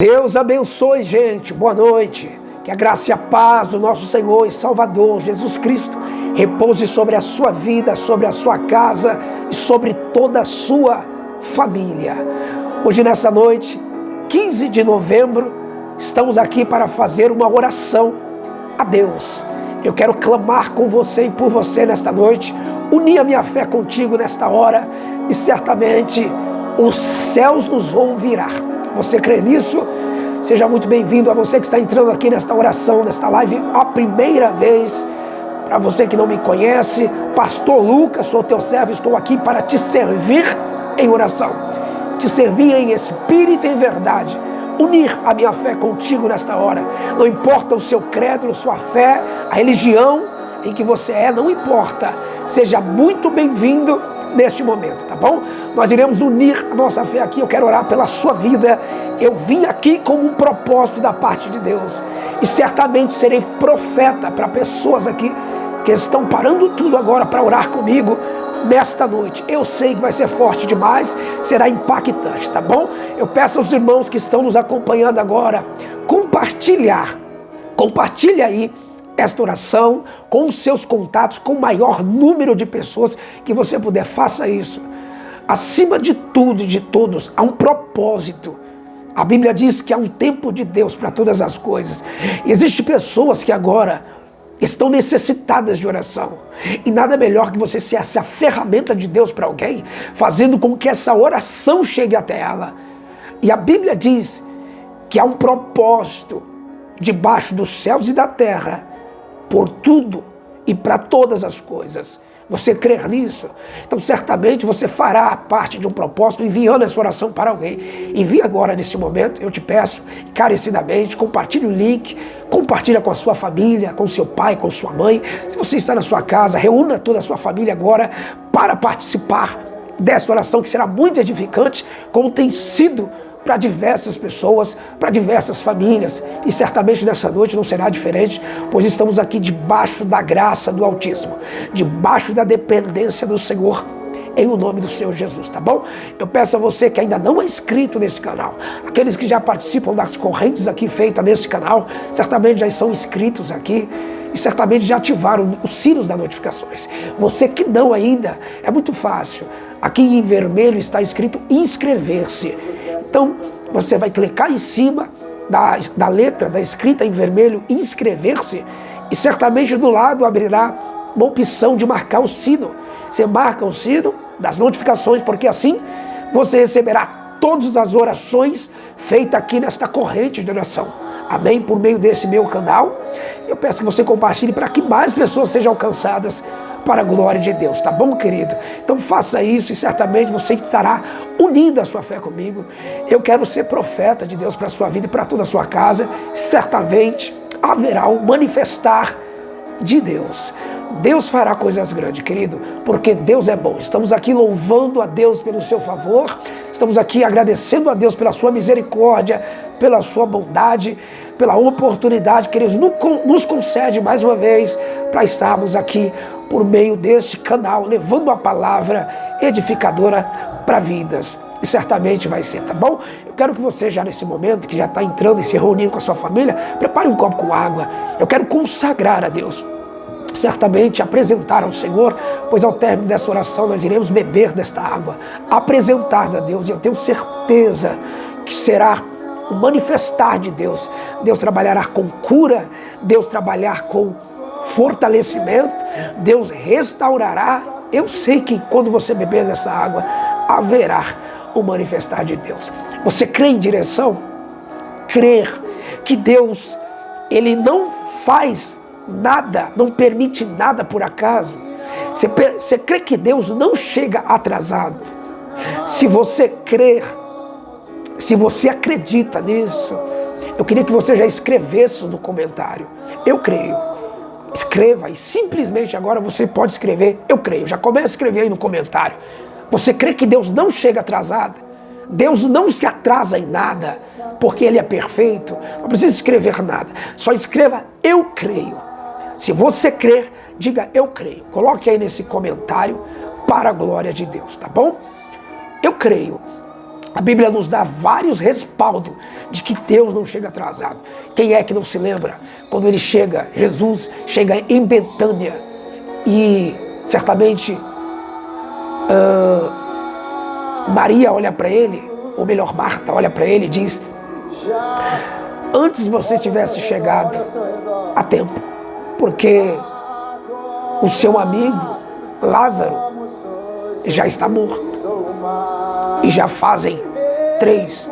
Deus abençoe, gente. Boa noite. Que a graça e a paz do nosso Senhor e Salvador Jesus Cristo repouse sobre a sua vida, sobre a sua casa e sobre toda a sua família. Hoje, nessa noite, 15 de novembro, estamos aqui para fazer uma oração a Deus. Eu quero clamar com você e por você nesta noite, unir a minha fé contigo nesta hora e certamente os céus nos vão virar. Você crê nisso? Seja muito bem-vindo a você que está entrando aqui nesta oração, nesta live, a primeira vez. Para você que não me conhece, Pastor Lucas, sou teu servo, estou aqui para te servir em oração, te servir em espírito e em verdade, unir a minha fé contigo nesta hora. Não importa o seu credo, sua fé, a religião em que você é, não importa. Seja muito bem-vindo neste momento, tá bom? Nós iremos unir a nossa fé aqui. Eu quero orar pela sua vida. Eu vim aqui com um propósito da parte de Deus e certamente serei profeta para pessoas aqui que estão parando tudo agora para orar comigo nesta noite. Eu sei que vai ser forte demais, será impactante, tá bom? Eu peço aos irmãos que estão nos acompanhando agora, compartilhe aí esta oração com os seus contatos, com o maior número de pessoas que você puder. Faça isso. Acima de tudo e de todos, há um propósito. A Bíblia diz que há um tempo de Deus para todas as coisas. E existem pessoas que agora estão necessitadas de oração. E nada melhor que você ser essa ferramenta de Deus para alguém, fazendo com que essa oração chegue até ela. E a Bíblia diz que há um propósito debaixo dos céus e da terra, por tudo e para todas as coisas. Você crer nisso? Então certamente você fará parte de um propósito enviando essa oração para alguém. Envie agora nesse momento, eu te peço encarecidamente, compartilhe o link, compartilha com a sua família, com seu pai, com sua mãe. Se você está na sua casa, reúna toda a sua família agora para participar dessa oração que será muito edificante, como tem sido para diversas pessoas, para diversas famílias. E certamente nessa noite não será diferente, pois estamos aqui debaixo da graça do Altíssimo, debaixo da dependência do Senhor, em o nome do Senhor Jesus, tá bom? Eu peço a você que ainda não é inscrito nesse canal, aqueles que já participam das correntes aqui feitas nesse canal, certamente já são inscritos aqui, e certamente já ativaram os sinos das notificações. Você que não ainda, é muito fácil. Aqui em vermelho está escrito inscrever-se. Então, você vai clicar em cima da letra, da escrita em vermelho, inscrever-se, e certamente do lado abrirá uma opção de marcar o sino. Você marca o sino das notificações, porque assim você receberá todas as orações feitas aqui nesta corrente de oração. Amém? Por meio desse meu canal. Eu peço que você compartilhe para que mais pessoas sejam alcançadas para a glória de Deus, tá bom, querido? Então faça isso e certamente você estará unindo a sua fé comigo. Eu quero ser profeta de Deus para a sua vida e para toda a sua casa. Certamente haverá um manifestar de Deus. Deus fará coisas grandes, querido, porque Deus é bom. Estamos aqui louvando a Deus pelo seu favor, estamos aqui agradecendo a Deus pela sua misericórdia, pela sua bondade, pela oportunidade que Ele nos concede mais uma vez para estarmos aqui por meio deste canal, levando a palavra edificadora para vidas. E certamente vai ser, tá bom? Eu quero que você já nesse momento, que já está entrando e se reunindo com a sua família, prepare um copo com água. Eu quero consagrar a Deus, certamente apresentar ao Senhor, pois ao término dessa oração nós iremos beber desta água, apresentar a Deus, e eu tenho certeza que será o manifestar de Deus. Deus trabalhará com cura, Deus trabalhará com fortalecimento, Deus restaurará. Eu sei que quando você beber dessa água, haverá o manifestar de Deus. Você crê em direção? Crer que Deus, Ele não faz nada, não permite nada por acaso. Você crê que Deus não chega atrasado? Se você crer, se você acredita nisso, eu queria que você já escrevesse no comentário: eu creio. Escreva, e simplesmente agora você pode escrever: eu creio. Já comece a escrever aí no comentário. Você crê que Deus não chega atrasado? Deus não se atrasa em nada, porque Ele é perfeito. Não precisa escrever nada, só escreva: eu creio. Se você crer, diga: eu creio. Coloque aí nesse comentário para a glória de Deus, tá bom? Eu creio. A Bíblia nos dá vários respaldos de que Deus não chega atrasado. Quem é que não se lembra? Quando ele chega, Jesus chega em Betânia e certamente Maria olha para ele, ou melhor, Marta olha para ele e diz: antes você tivesse chegado a tempo, porque o seu amigo Lázaro já está morto. E já fazem 3,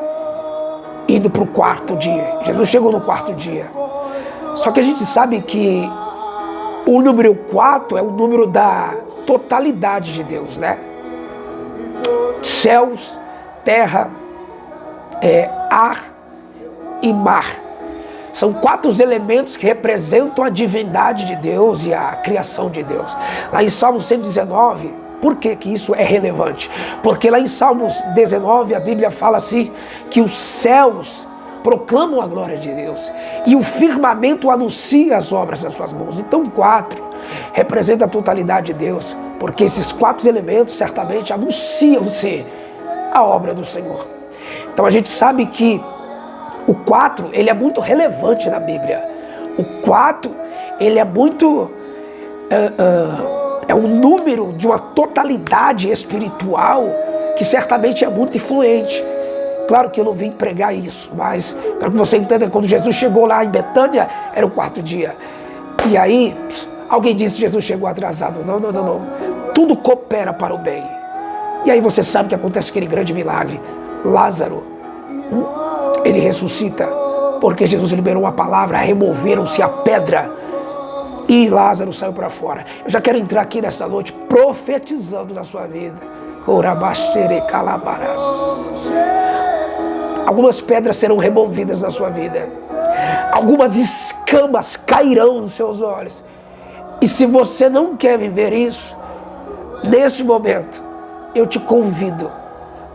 indo para o 4º dia. Jesus chegou no 4º dia. Só que a gente sabe que o número 4 é o número da totalidade de Deus, né? Céus, terra, ar e mar. São 4 elementos que representam a divindade de Deus e a criação de Deus. Lá em Salmo 119, por que isso é relevante? Porque lá em Salmos 19 a Bíblia fala assim, que os céus proclamam a glória de Deus e o firmamento anuncia as obras das suas mãos. Então 4 representa a totalidade de Deus, porque esses 4 elementos certamente anunciam-se a obra do Senhor. Então a gente sabe que o 4, ele é muito relevante na Bíblia. O 4, ele é muito... é um número de uma totalidade espiritual que certamente é muito influente. Claro que eu não vim pregar isso, mas quero que você entenda que quando Jesus chegou lá em Betânia, era o 4º dia. E aí, alguém disse que Jesus chegou atrasado. Não. Tudo coopera para o bem. E aí você sabe que acontece aquele grande milagre. Lázaro, ele ressuscita, porque Jesus liberou uma palavra, removeram-se a pedra e Lázaro saiu para fora. Eu já quero entrar aqui nessa noite profetizando na sua vida. Algumas pedras serão removidas na sua vida. Algumas escamas cairão nos seus olhos. E se você não quer viver isso, neste momento, eu te convido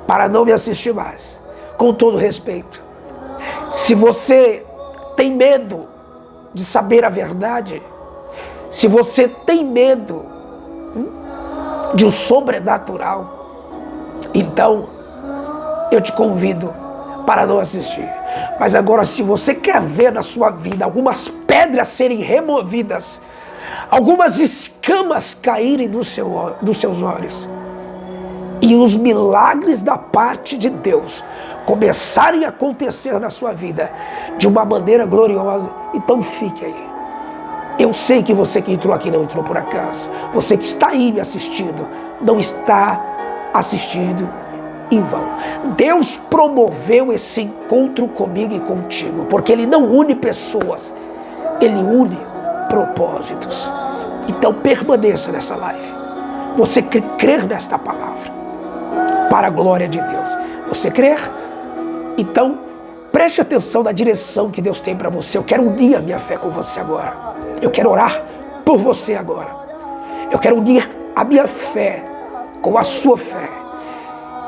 para não me assistir mais. Com todo respeito. Se você tem medo de saber a verdade, se você tem medo de um sobrenatural, então eu te convido para não assistir. Mas agora, se você quer ver na sua vida algumas pedras serem removidas, algumas escamas caírem dos seus olhos e os milagres da parte de Deus começarem a acontecer na sua vida de uma maneira gloriosa, então fique aí. Eu sei que você que entrou aqui não entrou por acaso. Você que está aí me assistindo, não está assistindo em vão. Deus promoveu esse encontro comigo e contigo, porque Ele não une pessoas, Ele une propósitos. Então permaneça nessa live. Você crer nesta palavra, para a glória de Deus. Você crer? Então preste atenção na direção que Deus tem para você. Eu quero unir a minha fé com você agora. Eu quero orar por você agora. Eu quero unir a minha fé com a sua fé.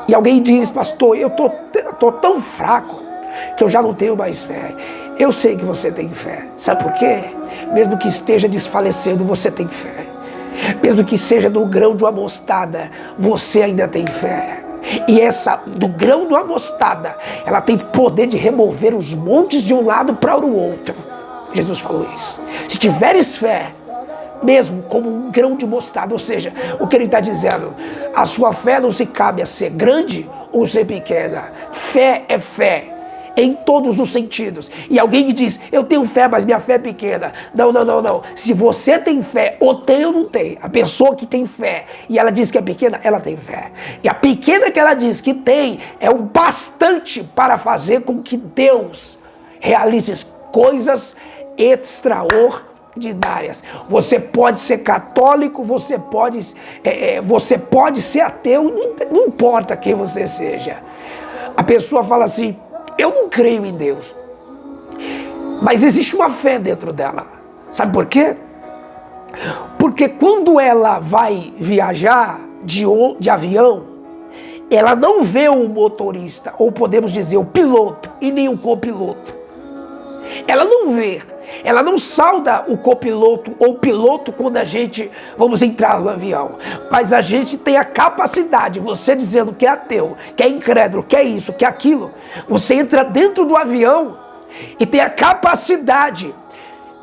E alguém diz: pastor, eu tô tão fraco que eu já não tenho mais fé. Eu sei que você tem fé. Sabe por quê? Mesmo que esteja desfalecendo, você tem fé. Mesmo que seja do grão de uma mostarda, você ainda tem fé. E essa do grão de uma mostarda, ela tem poder de remover os montes de um lado para o outro. Jesus falou isso. Se tiveres fé, mesmo como um grão de mostarda, ou seja, o que ele está dizendo, a sua fé não se cabe a ser grande ou ser pequena. Fé é fé, em todos os sentidos. E alguém que diz: eu tenho fé, mas minha fé é pequena. Não. Se você tem fé, ou tem ou não tem, a pessoa que tem fé e ela diz que é pequena, ela tem fé. E a pequena que ela diz que tem é o bastante para fazer com que Deus realize coisas extraordinárias. Você pode ser católico, você pode ser ateu, não importa quem você seja. A pessoa fala assim: eu não creio em Deus, mas existe uma fé dentro dela. Sabe por quê? Porque quando ela vai viajar de avião, ela não vê o motorista, ou podemos dizer o piloto, e nem o copiloto. Ela não vê. Ela não sauda o copiloto ou o piloto quando a gente vamos entrar no avião. Mas a gente tem a capacidade, você dizendo que é ateu, que é incrédulo, que é isso, que é aquilo. Você entra dentro do avião e tem a capacidade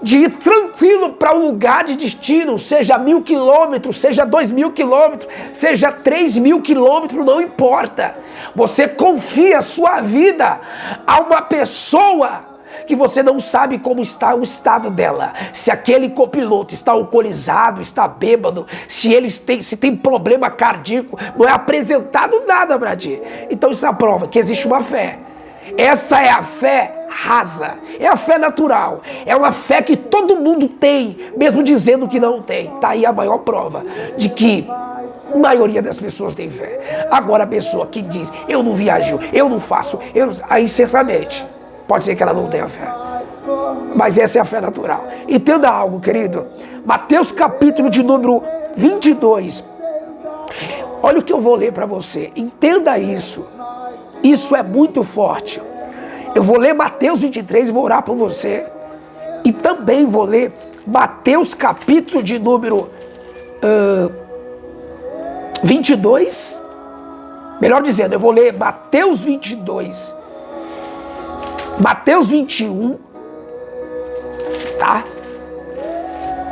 de ir tranquilo para um lugar de destino, seja 1.000 quilômetros, seja 2.000 quilômetros, seja 3.000 quilômetros, não importa. Você confia a sua vida a uma pessoa que você não sabe como está o estado dela. Se aquele copiloto está alcoolizado, está bêbado, se tem problema cardíaco, não é apresentado nada para ti. Então isso é a prova que existe uma fé. Essa é a fé rasa, é a fé natural, é uma fé que todo mundo tem, mesmo dizendo que não tem. Está aí a maior prova de que a maioria das pessoas tem fé. Agora a pessoa que diz, eu não viajo, eu não faço, aí certamente pode ser que ela não tenha fé. Mas essa é a fé natural. Entenda algo, querido. Mateus capítulo de número 22. Olha o que eu vou ler para você. Entenda isso. Isso é muito forte. Eu vou ler Mateus 23 e vou orar por você. E também vou ler Mateus capítulo de número 22. Melhor dizendo, eu vou ler Mateus 22. Mateus 21. Tá?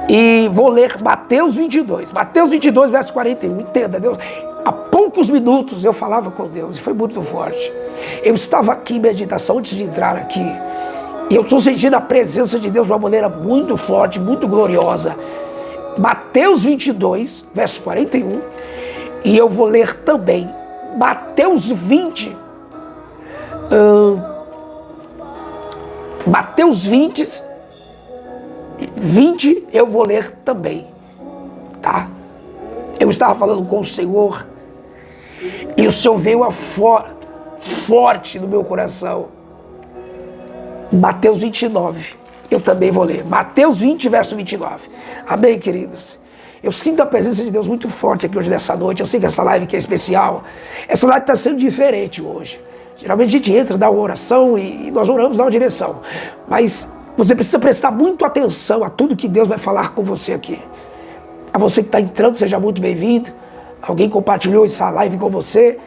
E vou ler Mateus 22. Mateus 22, verso 41. Entenda, Deus. Há poucos minutos eu falava com Deus e foi muito forte. Eu estava aqui em meditação antes de entrar aqui. E eu estou sentindo a presença de Deus de uma maneira muito forte, muito gloriosa. Mateus 22, verso 41. E eu vou ler também Mateus 20. Mateus 20 eu vou ler também. Tá? Eu estava falando com o Senhor e o Senhor veio forte no meu coração. Mateus 29, eu também vou ler. Mateus 20, verso 29. Amém, queridos? Eu sinto a presença de Deus muito forte aqui hoje nessa noite. Eu sei que essa live aqui é especial. Essa live está sendo diferente hoje. Geralmente a gente entra, dá uma oração e nós oramos na direção. Mas você precisa prestar muito atenção a tudo que Deus vai falar com você aqui. A você que está entrando, seja muito bem-vindo. Alguém compartilhou essa live com você.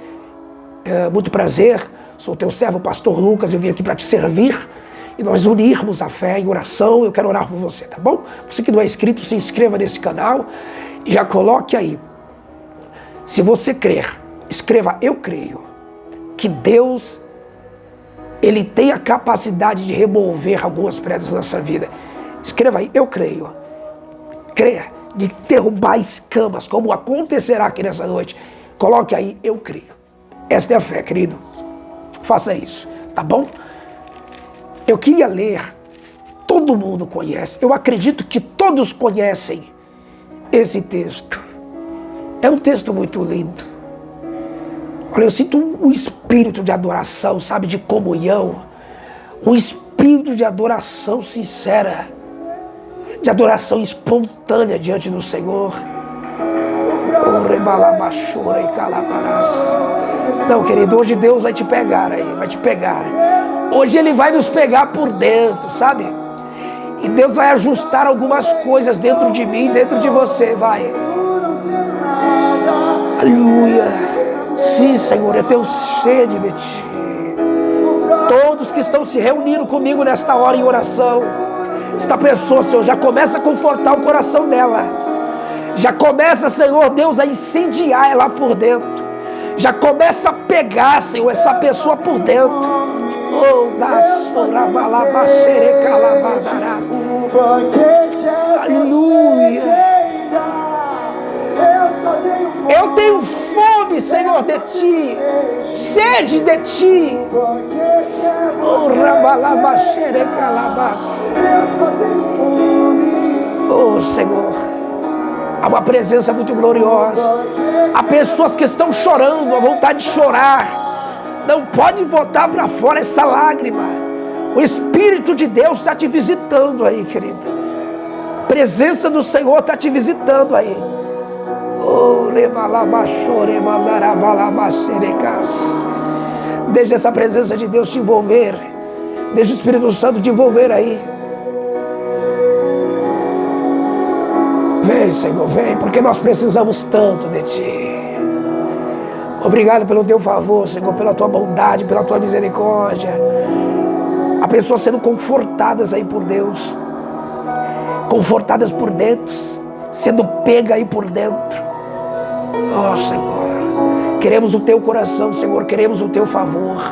Muito prazer. Sou teu servo, pastor Lucas. Eu vim aqui para te servir. E nós unirmos a fé em oração. Eu quero orar por você, tá bom? Você que não é inscrito, se inscreva nesse canal. E já coloque aí. Se você crer, escreva eu creio. Que Deus, Ele tem a capacidade de remover algumas pedras da nossa vida. Escreva aí, eu creio. Creia. De derrubar escamas, como acontecerá aqui nessa noite. Coloque aí, eu creio. Esta é a fé, querido. Faça isso, tá bom? Eu queria ler, todo mundo conhece, eu acredito que todos conhecem esse texto. É um texto muito lindo. Olha, eu sinto um espírito de adoração, sabe, de comunhão. Um espírito de adoração sincera. De adoração espontânea diante do Senhor. Não, querido, hoje Deus vai te pegar aí, vai te pegar. Hoje Ele vai nos pegar por dentro, sabe? E Deus vai ajustar algumas coisas dentro de mim, dentro de você, vai. Aleluia. Sim, Senhor, eu tenho sede de Ti. Todos que estão se reunindo comigo nesta hora em oração, esta pessoa, Senhor, já começa a confortar o coração dela. Já começa, Senhor Deus, a incendiar ela por dentro. Já começa a pegar, Senhor, essa pessoa por dentro. Aleluia. Eu tenho fome, Senhor, de Ti. Sede de Ti. Oh, Senhor. Há uma presença muito gloriosa. Há pessoas que estão chorando, a vontade de chorar. Não pode botar para fora essa lágrima. O Espírito de Deus está te visitando aí, querido. A presença do Senhor está te visitando aí. Deixa essa presença de Deus te envolver. Deixa o Espírito Santo te envolver aí. Vem, Senhor, vem, porque nós precisamos tanto de Ti. Obrigado pelo Teu favor, Senhor, pela Tua bondade, pela Tua misericórdia. Há pessoas sendo confortadas aí por Deus, confortadas por dentro, sendo pega aí por dentro. Oh, Senhor, queremos o Teu coração, Senhor, queremos o Teu favor.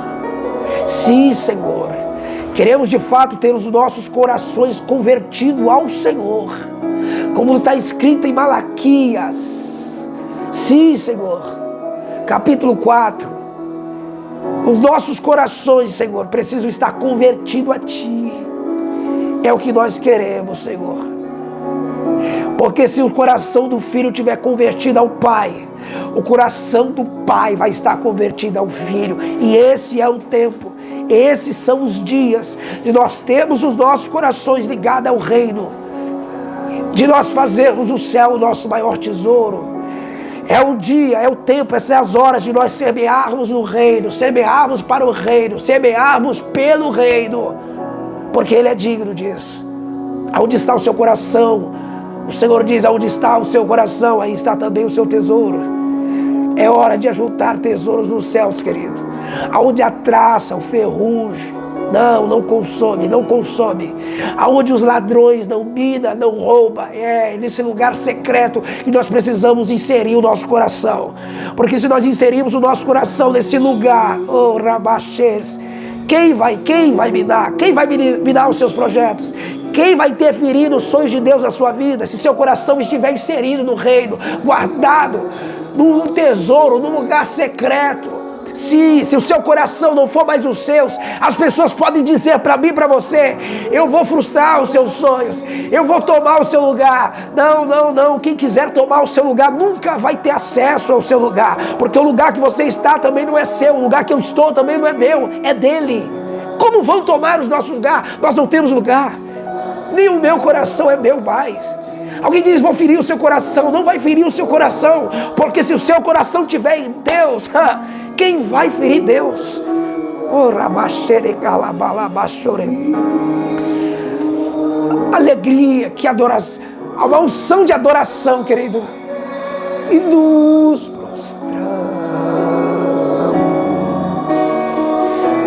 Sim, Senhor, queremos de fato ter os nossos corações convertidos ao Senhor, como está escrito em Malaquias. Sim, Senhor, capítulo 4. Os nossos corações, Senhor, precisam estar convertidos a Ti. É o que nós queremos, Senhor. Porque se o coração do filho estiver convertido ao Pai, o coração do Pai vai estar convertido ao Filho. E esse é o tempo, esses são os dias de nós termos os nossos corações ligados ao reino, de nós fazermos o céu o nosso maior tesouro. É o dia, é o tempo, essas são as horas de nós semearmos no reino, semearmos para o reino, semearmos pelo reino, porque Ele é digno disso. Aonde está o seu coração? O Senhor diz, aonde está o seu coração, aí está também o seu tesouro. É hora de ajuntar tesouros nos céus, querido. Aonde a traça, o ferrugem, não consome, não consome. Aonde os ladrões não minam, não roubam. É nesse lugar secreto que nós precisamos inserir o nosso coração. Porque se nós inserirmos o nosso coração nesse lugar, oh, Rabaxês, quem vai minar? Quem vai minar os seus projetos? Quem vai interferir nos sonhos de Deus na sua vida? Se seu coração estiver inserido no reino, guardado num tesouro, num lugar secreto. Se o seu coração não for mais os seus, as pessoas podem dizer para mim e para você, eu vou frustrar os seus sonhos, eu vou tomar o seu lugar. Não, quem quiser tomar o seu lugar nunca vai ter acesso ao seu lugar, porque o lugar que você está também não é seu, o lugar que eu estou também não é meu, é dele. Como vão tomar os nossos lugares? Nós não temos lugar, nem o meu coração é meu mais. Alguém diz, vou ferir o seu coração. Não vai ferir o seu coração, porque se o seu coração estiver em Deus, quem vai ferir Deus? Alegria, que adoração, uma unção de adoração, querido. E nos prostramos.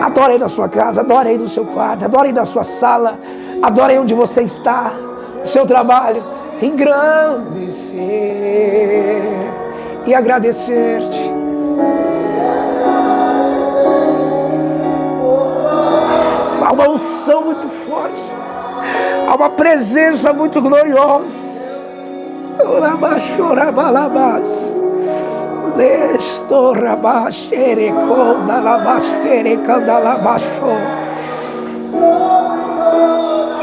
Adore aí na sua casa, adore aí no seu quarto, adore aí na sua sala, adore aí onde você está, no seu trabalho. Engrandecer e agradecer-te. Há uma unção muito forte, há uma presença muito gloriosa.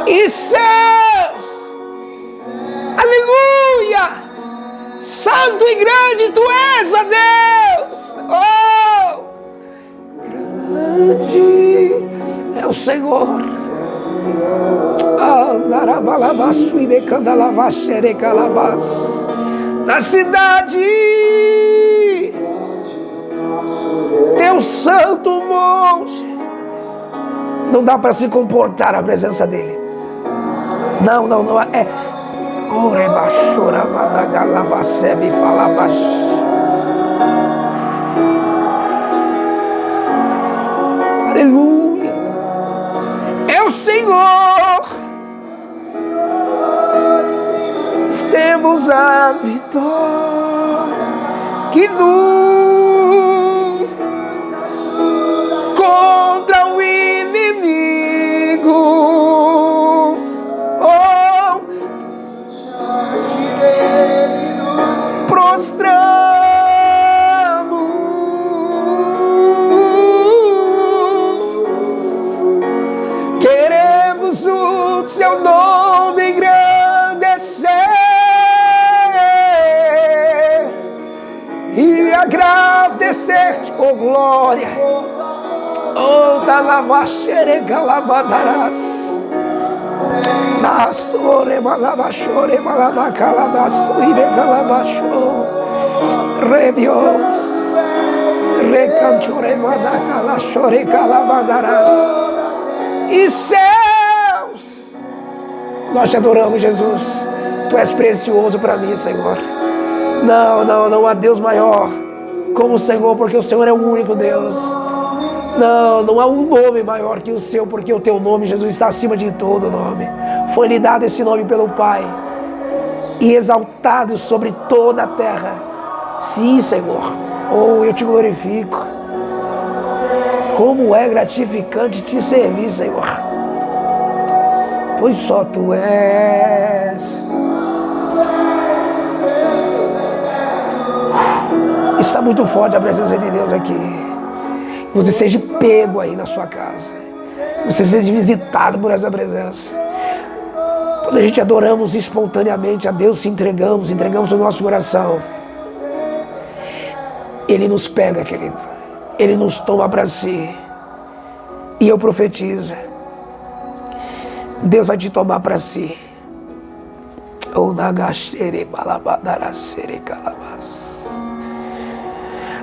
E céus, aleluia, santo e grande tu és, ó Deus. Oh, grande é o Senhor. Na cidade, teu santo monte, não dá para se comportar a presença dele. Não é. Aleluia. É o Senhor. Temos a vitória que nos contra o inimigo. Oh, prostramos, queremos o seu nome engrandecer e agradecer-te, oh glória. Oh, da lavaxere galabadaras, da sore malabachore malabacalabaçuire galabachou, rebios, recanture madacalachore galabadaras. E céus, nós te adoramos, Jesus. Tu és precioso para mim, Senhor. Não há Deus maior como o Senhor, porque o Senhor é o único Deus. Não há um nome maior que o seu, porque o teu nome, Jesus, está acima de todo nome. Foi-lhe dado esse nome pelo Pai e exaltado sobre toda a terra. Sim, Senhor. Oh, eu te glorifico. Como é gratificante te servir, Senhor. Pois só Tu és. Está muito forte a presença de Deus aqui. Você seja pego aí na sua casa. Você seja visitado por essa presença. Quando a gente adoramos espontaneamente a Deus, se entregamos o nosso coração, Ele nos pega, querido. Ele nos toma para si. E eu profetizo, Deus vai te tomar para si.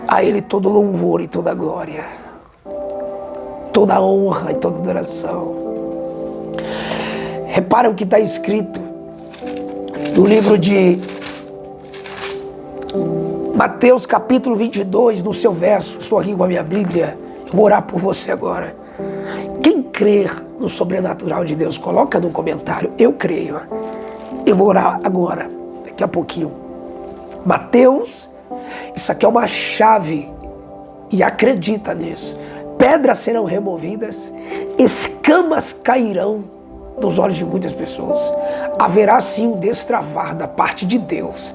A Ele todo louvor e toda glória, toda honra e toda adoração. Repara o que está escrito no livro de Mateus capítulo 22, no seu verso. Estou aqui com a minha Bíblia, eu vou orar por você agora. Quem crer no sobrenatural de Deus, coloca no comentário, eu creio. Eu vou orar agora, daqui a pouquinho. Mateus, isso aqui é uma chave, e acredita nisso. Pedras serão removidas, escamas cairão dos olhos de muitas pessoas. Haverá sim um destravar da parte de Deus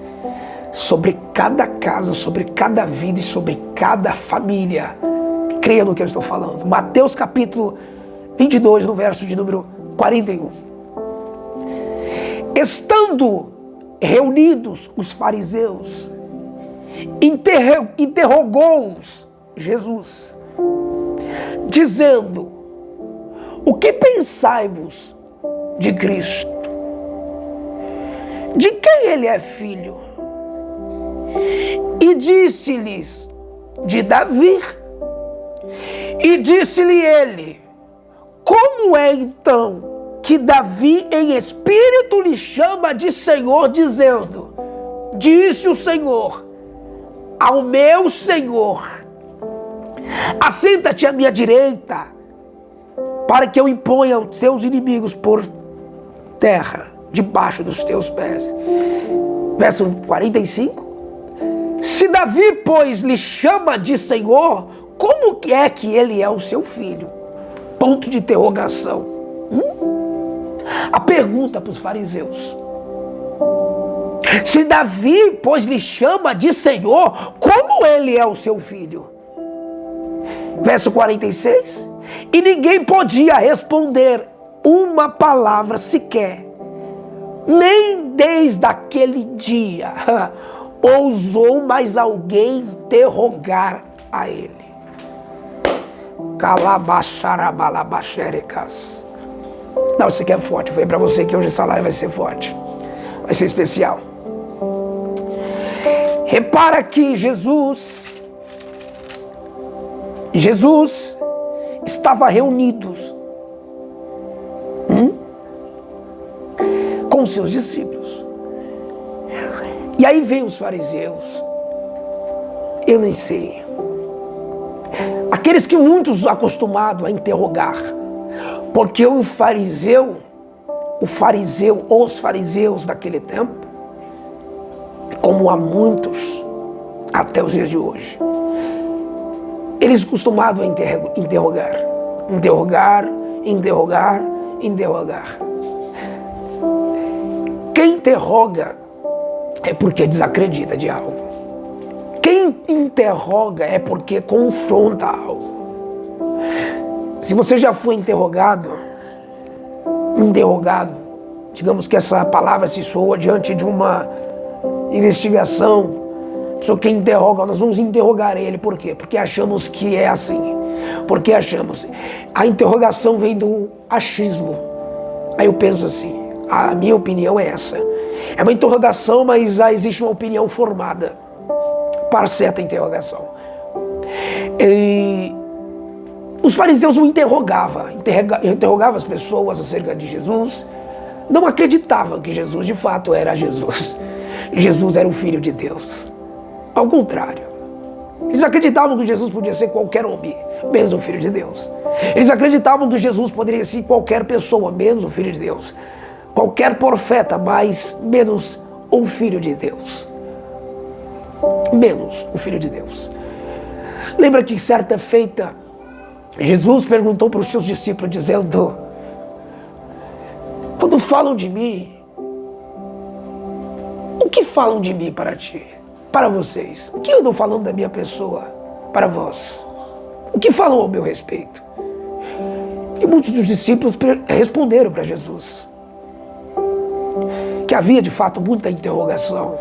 sobre cada casa, sobre cada vida e sobre cada família. Creia no que eu estou falando. Mateus capítulo 22, no verso de número 41. Estando reunidos os fariseus, interrogou-os Jesus, dizendo: o que pensai-vos de Cristo? De quem ele é filho? E disse-lhes: de Davi. E disse-lhe ele: como é então que Davi em espírito lhe chama de Senhor, dizendo: disse o Senhor ao meu Senhor: assenta-te à minha direita, para que eu imponha os seus inimigos por terra, debaixo dos teus pés. Verso 45. Se Davi, pois, lhe chama de Senhor, como é que ele é o seu filho? Ponto de interrogação. A pergunta para os fariseus. Se Davi, pois, lhe chama de Senhor, como ele é o seu filho? Verso 46. E ninguém podia responder uma palavra sequer, nem desde aquele dia ousou mais alguém interrogar a ele. Calabacharabalabaxerecas. Não, isso aqui é forte. Eu falei para você que hoje essa live vai ser forte. Vai ser especial. Repara que Jesus estava reunidos com seus discípulos. E aí veio os fariseus. Eu nem sei. Aqueles que muitos acostumados a interrogar. Porque os fariseus daquele tempo, como há muitos até os dias de hoje, eles costumavam a interrogar. Quem interroga é porque desacredita de algo. Quem interroga é porque confronta algo. Se você já foi interrogado, digamos que essa palavra se soa diante de uma investigação, só quem interroga, nós vamos interrogar ele. Por quê? Porque achamos que é assim. Porque achamos. A interrogação vem do achismo. Aí eu penso assim, a minha opinião é essa. É uma interrogação, mas já existe uma opinião formada para certa interrogação. E os fariseus o interrogavam as pessoas acerca de Jesus, não acreditavam que Jesus de fato era Jesus. Jesus era o Filho de Deus. Ao contrário, eles acreditavam que Jesus podia ser qualquer homem, menos o Filho de Deus. Eles acreditavam que Jesus poderia ser qualquer pessoa, menos o Filho de Deus. Qualquer profeta, mas menos o Filho de Deus. Menos o Filho de Deus. Lembra que certa feita, Jesus perguntou para os seus discípulos, dizendo: quando falam de mim, o que falam de mim para ti? Para vocês? O que eu não falando da minha pessoa para vós? O que falam ao meu respeito? E muitos dos discípulos responderam para Jesus que havia de fato muita interrogação.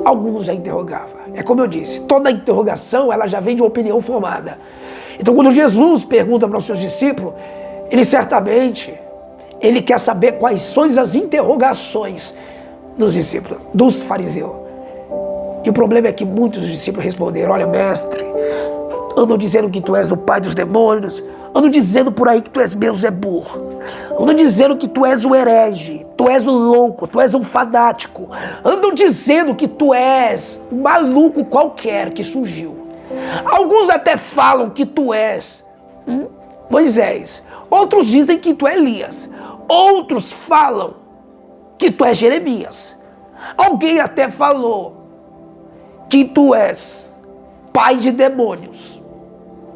Alguns já interrogavam. É como eu disse, toda interrogação ela já vem de uma opinião formada. Então quando Jesus pergunta para os seus discípulos, ele quer saber quais são as interrogações dos discípulos, dos fariseus. E o problema é que muitos discípulos responderam: olha, mestre, andam dizendo que tu és o pai dos demônios, andam dizendo por aí que tu és Beelzebul, andam dizendo que tu és o herege, tu és o louco, tu és um fanático, andam dizendo que tu és um maluco qualquer que surgiu. Alguns até falam que tu és Moisés, outros dizem que tu é Elias, outros falam que tu és Jeremias. Alguém até falou que tu és pai de demônios,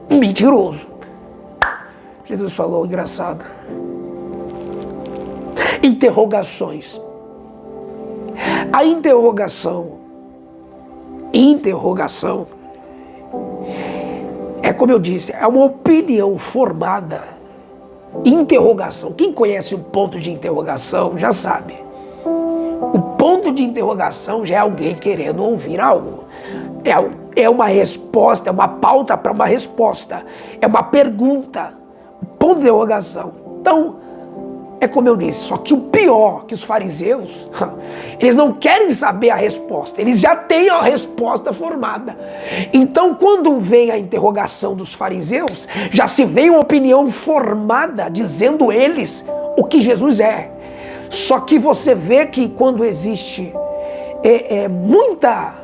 mentiroso. Jesus falou, engraçado, interrogações. A interrogação é, como eu disse, é uma opinião formada. Interrogação, quem conhece o ponto de interrogação já sabe. O ponto de interrogação já é alguém querendo ouvir algo. É uma resposta, é uma pauta para uma resposta. É uma pergunta. Ponto de interrogação. Então, é como eu disse, só que o pior que os fariseus, eles não querem saber a resposta. Eles já têm a resposta formada. Então, quando vem a interrogação dos fariseus, já se vê uma opinião formada, dizendo eles o que Jesus é. Só que você vê que quando existe muita...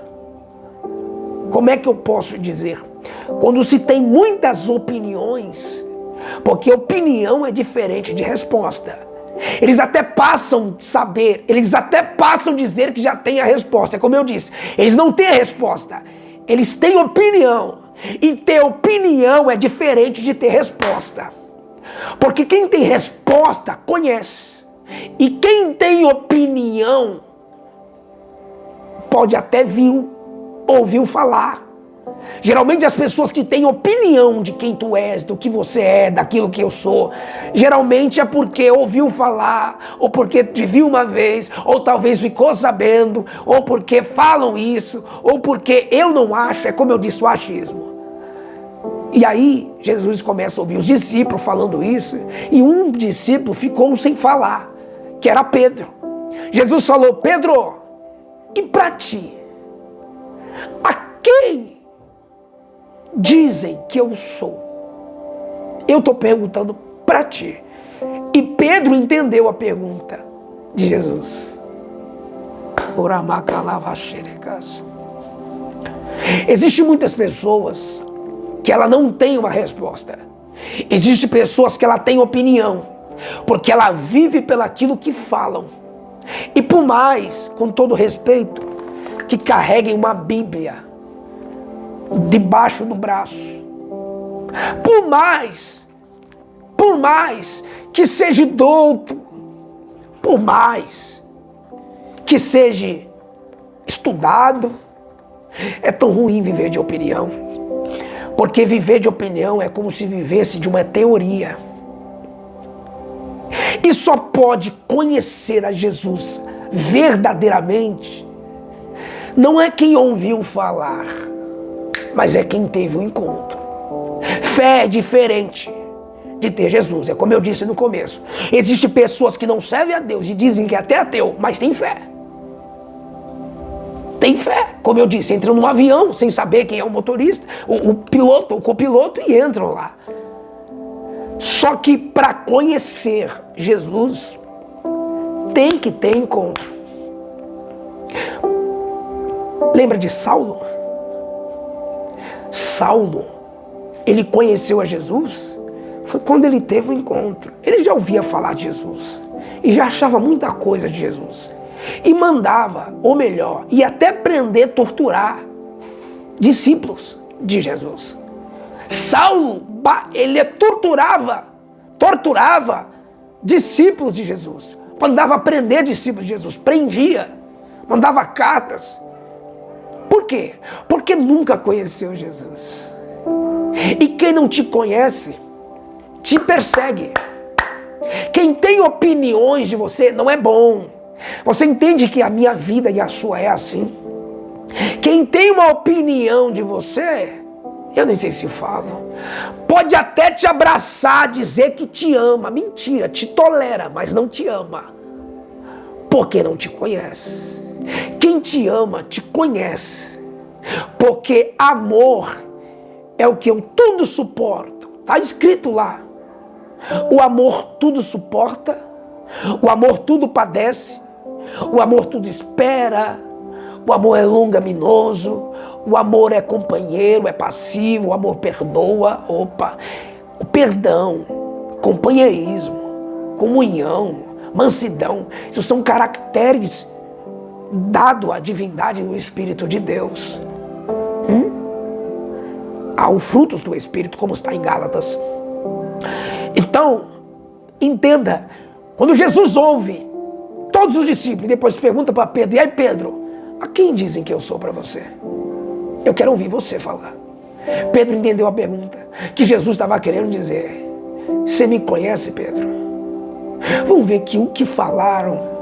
Como é que eu posso dizer? Quando se tem muitas opiniões, porque opinião é diferente de resposta. Eles até passam saber, eles até passam dizer que já tem a resposta. É como eu disse, eles não têm a resposta, eles têm opinião. E ter opinião é diferente de ter resposta. Porque quem tem resposta conhece. E quem tem opinião pode até ouviu falar. Geralmente as pessoas que têm opinião de quem tu és, do que você é, daquilo que eu sou, geralmente é porque ouviu falar, ou porque te viu uma vez, ou talvez ficou sabendo, ou porque falam isso, ou porque eu não acho, é como eu disse, o achismo. E aí Jesus começa a ouvir os discípulos falando isso, e um discípulo ficou sem falar, que era Pedro. Jesus falou: Pedro, e para ti? A quem dizem que eu sou? Eu estou perguntando para ti. E Pedro entendeu a pergunta de Jesus. Existem muitas pessoas que ela não tem uma resposta. Existem pessoas que ela tem opinião, porque ela vive pelaquilo que falam. E por mais, com todo respeito, que carreguem uma Bíblia debaixo do braço, por mais que seja douto, por mais que seja estudado, é tão ruim viver de opinião, porque viver de opinião é como se vivesse de uma teoria. E só pode conhecer a Jesus verdadeiramente não é quem ouviu falar, mas é quem teve o encontro. Fé é diferente de ter Jesus. É como eu disse no começo. Existem pessoas que não servem a Deus e dizem que é até ateu, mas tem fé. Tem fé. Como eu disse, entram num avião sem saber quem é o motorista, o piloto, o copiloto, e entram lá. Só que para conhecer Jesus, Tem que ter encontro. Lembra de Saulo? Saulo, ele conheceu a Jesus, foi quando ele teve o encontro. Ele já ouvia falar de Jesus e já achava muita coisa de Jesus. E mandava, ou melhor, ia até prender, torturar discípulos de Jesus. Saulo, ele torturava discípulos de Jesus. Mandava prender discípulos de Jesus, prendia, mandava cartas. Por quê? Porque nunca conheceu Jesus. E quem não te conhece, te persegue. Quem tem opiniões de você não é bom. Você entende que a minha vida e a sua é assim? Quem tem uma opinião de você, eu nem sei se falo, pode até te abraçar, dizer que te ama. Mentira, te tolera, mas não te ama. Porque não te conhece. Quem te ama, te conhece. Porque amor é o que eu tudo suporto. Está escrito lá. O amor tudo suporta. O amor tudo padece. O amor tudo espera. O amor é longanimoso. O amor é companheiro, é passivo. O amor perdoa. Opa! O perdão, companheirismo, comunhão, mansidão. Isso são caracteres dados à divindade do Espírito de Deus. Há os frutos do Espírito, como está em Gálatas. Então, entenda, quando Jesus ouve todos os discípulos, e depois pergunta para Pedro, e aí Pedro, a quem dizem que eu sou para você? Eu quero ouvir você falar. Pedro entendeu a pergunta, que Jesus estava querendo dizer. Você me conhece, Pedro? Vamos ver que o que falaram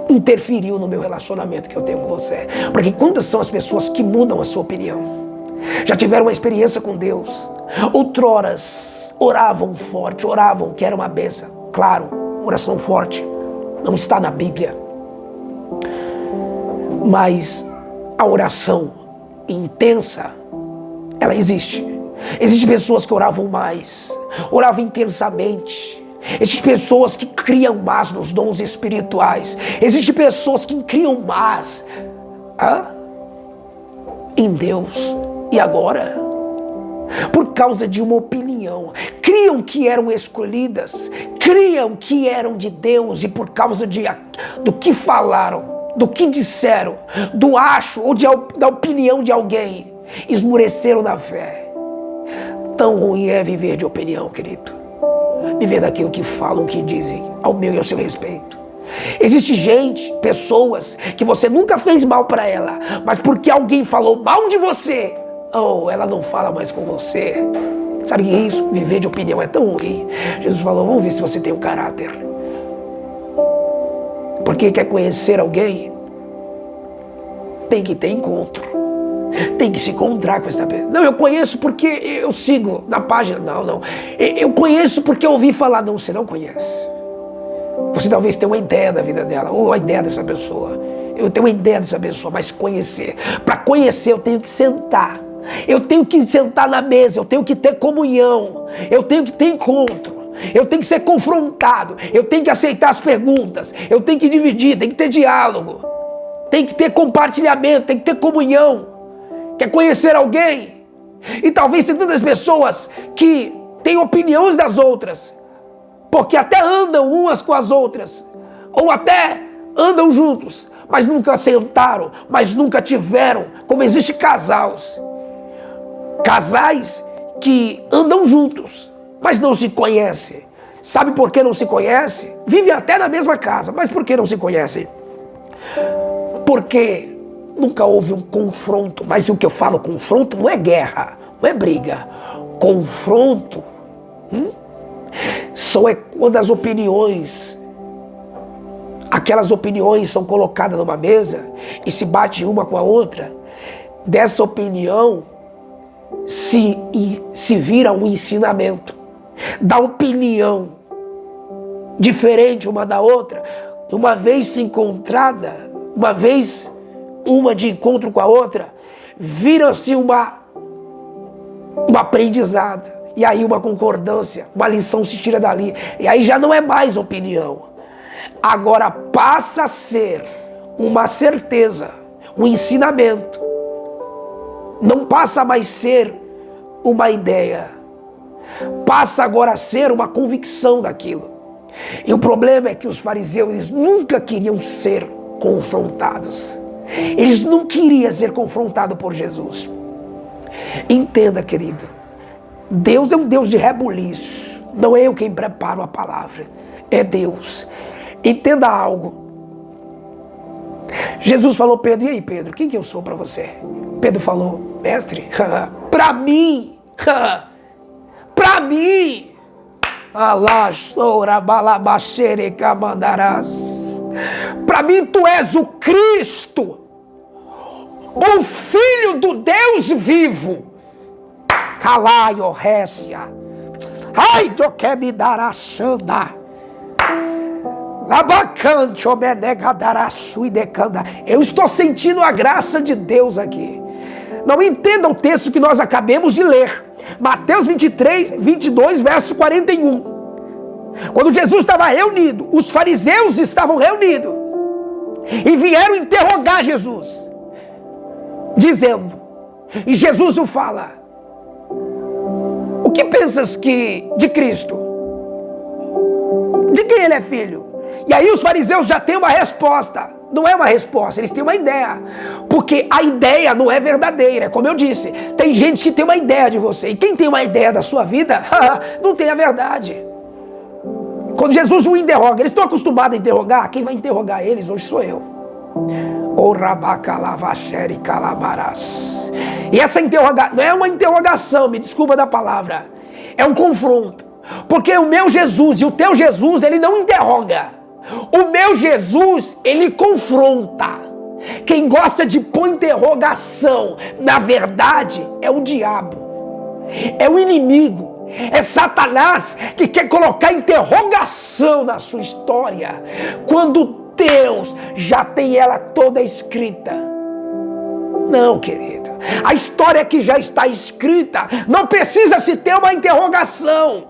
interferiu no meu relacionamento que eu tenho com você. Porque quantas são as pessoas que mudam a sua opinião? Já tiveram uma experiência com Deus. Outroras oravam forte, oravam que era uma bênção. Claro, oração forte não está na Bíblia. Mas a oração intensa, ela existe. Existem pessoas que oravam mais, oravam intensamente. Existem pessoas que criam mais nos dons espirituais. Existem pessoas que criam mais em Deus. E agora, por causa de uma opinião, criam que eram escolhidas, criam que eram de Deus, e por causa do que falaram, do que disseram, do acho ou da opinião de alguém, esmureceram na fé. Tão ruim é viver de opinião, querido. Viver daquilo que falam, que dizem, ao meu e ao seu respeito. Existe gente, pessoas, que você nunca fez mal para ela, mas porque alguém falou mal de você, ela não fala mais com você. Sabe o que é isso? Viver de opinião é tão ruim. Jesus falou, vamos ver se você tem um caráter. Porque quer conhecer alguém, tem que ter encontro. Tem que se encontrar com essa pessoa. Não, eu conheço porque eu sigo na página. Não. Eu conheço porque eu ouvi falar. Não, você não conhece. Você talvez tenha uma ideia da vida dela, ou a ideia dessa pessoa. Eu tenho uma ideia dessa pessoa, mas conhecer. Para conhecer, eu tenho que sentar. Eu tenho que sentar na mesa, eu tenho que ter comunhão. Eu tenho que ter encontro. Eu tenho que ser confrontado. Eu tenho que aceitar as perguntas. Eu tenho que dividir, tem que ter diálogo. Tem que ter compartilhamento, tem que ter comunhão. Quer conhecer alguém? E talvez tem tantas pessoas que têm opiniões das outras, porque até andam umas com as outras, ou até andam juntos, mas nunca sentaram, mas nunca tiveram, como existe casais que andam juntos, mas não se conhecem. Sabe por que não se conhecem? Vivem até na mesma casa, mas por que não se conhecem? Porque nunca houve um confronto. Mas o que eu falo, confronto, não é guerra, não é briga. Confronto só é quando as opiniões, aquelas opiniões são colocadas numa mesa e se bate uma com a outra. Dessa opinião se vira um ensinamento. Da opinião diferente uma da outra, uma vez se encontrada, uma vez uma de encontro com a outra, vira-se uma aprendizado. E aí uma concordância, uma lição se tira dali. E aí já não é mais opinião. agora passa a ser uma certeza, um ensinamento. Não passa mais a ser uma ideia. Passa agora a ser uma convicção daquilo. E o problema é que os fariseus eles nunca queriam ser confrontados. Eles não queriam ser confrontados por Jesus. Entenda, querido, Deus é um Deus de rebuliço. Não é eu quem preparo a palavra, é Deus. Entenda algo. Jesus falou, Pedro, e aí, Pedro, quem que eu sou para você? Pedro falou, mestre, para mim, para mim, para mim tu és o Cristo, o Filho do Deus vivo. Calaio, récia. Ai, do que me dará xanda. Eu estou sentindo a graça de Deus aqui. Não entenda o texto que nós acabamos de ler. Mateus 22, verso 41. Quando Jesus estava reunido, os fariseus estavam reunidos e vieram interrogar Jesus, dizendo, e Jesus o fala, o que pensas que de Cristo? De quem ele é filho? E aí os fariseus já têm uma resposta. Não é uma resposta, eles têm uma ideia. Porque a ideia não é verdadeira. Como eu disse, tem gente que tem uma ideia de você. E quem tem uma ideia da sua vida, não tem a verdade. Quando Jesus o interroga, eles estão acostumados a interrogar. Quem vai interrogar eles hoje sou eu. E essa interrogação não é uma interrogação, me desculpa da palavra. É um confronto. Porque o meu Jesus e o teu Jesus, ele não interroga. O meu Jesus, ele confronta. Quem gosta de pôr interrogação, na verdade, é o diabo. É o inimigo. É Satanás que quer colocar interrogação na sua história. Quando Deus já tem ela toda escrita. Não, querido. A história que já está escrita, não precisa se ter uma interrogação.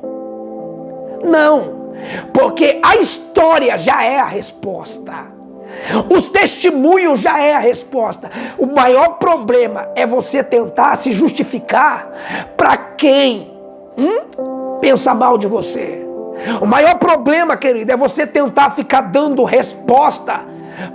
Não. Porque a história já é a resposta. Os testemunhos já é a resposta. O maior problema é você tentar se justificar para quem pensa mal de você. O maior problema, querido, é você tentar ficar dando resposta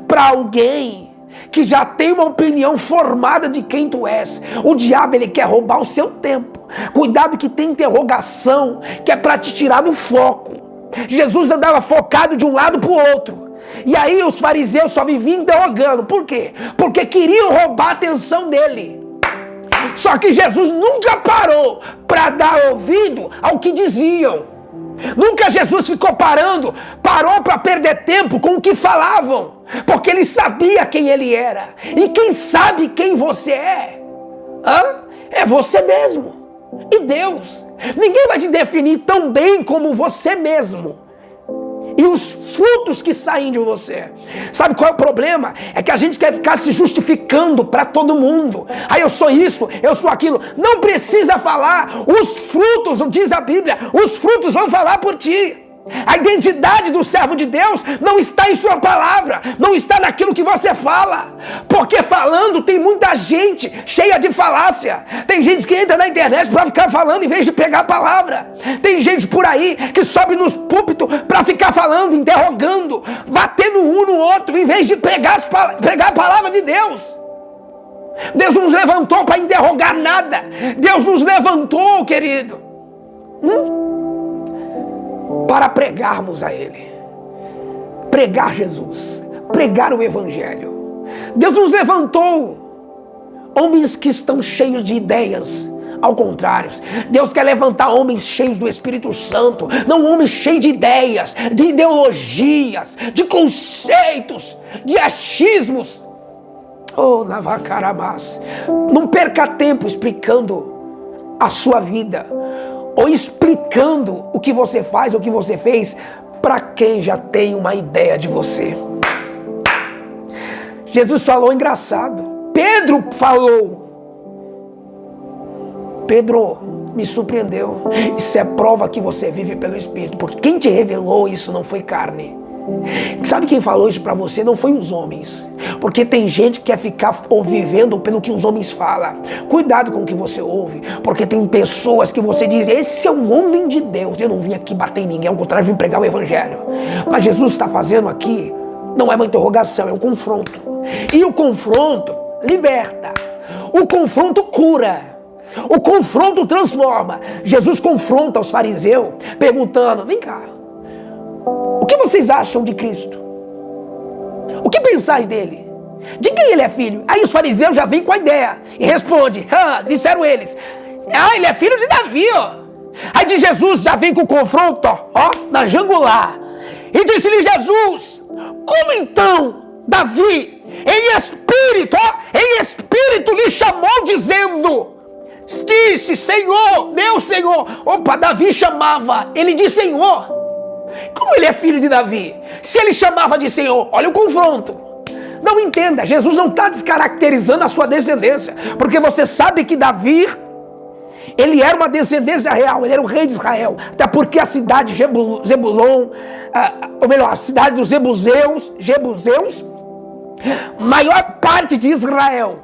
para alguém que já tem uma opinião formada de quem tu és. O diabo, ele quer roubar o seu tempo. Cuidado que tem interrogação que é para te tirar do foco. Jesus andava focado de um lado para o outro. E aí os fariseus só viviam interrogando. Por quê? Porque queriam roubar a atenção dele. Só que Jesus nunca parou para dar ouvido ao que diziam. Nunca Jesus parou para perder tempo com o que falavam. Porque ele sabia quem ele era. E quem sabe quem você é? É você mesmo. E Deus. Ninguém vai te definir tão bem como você mesmo. E os frutos que saem de você. Sabe qual é o problema? É que a gente quer ficar se justificando para todo mundo. Eu sou isso, eu sou aquilo. Não precisa falar. Os frutos, diz a Bíblia, os frutos vão falar por ti. A identidade do servo de Deus não está em sua palavra, não está naquilo que você fala. Porque falando tem muita gente cheia de falácia. Tem gente que entra na internet para ficar falando em vez de pegar a palavra. Tem gente por aí que sobe nos púlpitos para ficar falando, interrogando, batendo um no outro em vez de pregar a palavra de Deus. Deus não nos levantou para interrogar nada. Deus nos levantou, querido, para pregarmos a Ele. Pregar Jesus. Pregar o Evangelho. Deus nos levantou homens que estão cheios de ideias. Ao contrário, Deus quer levantar homens cheios do Espírito Santo. Não homens cheios de ideias, de ideologias, de conceitos, de achismos. Navacarabás. Não perca tempo explicando a sua vida. Ou explicando o que você faz, o que você fez, para quem já tem uma ideia de você. Jesus falou engraçado. Pedro falou. Pedro, me surpreendeu. Isso é prova que você vive pelo Espírito. Porque quem te revelou isso não foi carne. Sabe quem falou isso para você? Não foi os homens. Porque tem gente que quer ficar vivendo pelo que os homens falam. Cuidado com o que você ouve. Porque tem pessoas que você diz, esse é um homem de Deus. Eu não vim aqui bater em ninguém, ao contrário, vim pregar o evangelho. Mas Jesus está fazendo aqui, não é uma interrogação, é um confronto. E o confronto liberta. O confronto cura. O confronto transforma. Jesus confronta os fariseus, perguntando, vem cá, o que vocês acham de Cristo? O que pensais dele? De quem ele é filho? Aí os fariseus já vêm com a ideia e respondem, disseram eles, ele é filho de Davi, ó. Aí de Jesus já vem com o confronto, ó, na jangular. E disse-lhe Jesus, como então Davi, em espírito lhe chamou dizendo, disse, Senhor, meu Senhor. Opa, Davi chamava ele de Senhor. Como ele é filho de Davi? Se ele chamava de Senhor, olha o confronto. Não entenda, Jesus não está descaracterizando a sua descendência, porque você sabe que Davi, ele era uma descendência real, ele era o rei de Israel, até porque a cidade de Zebulon, ou melhor, a cidade dos Jebuseus, maior parte de Israel,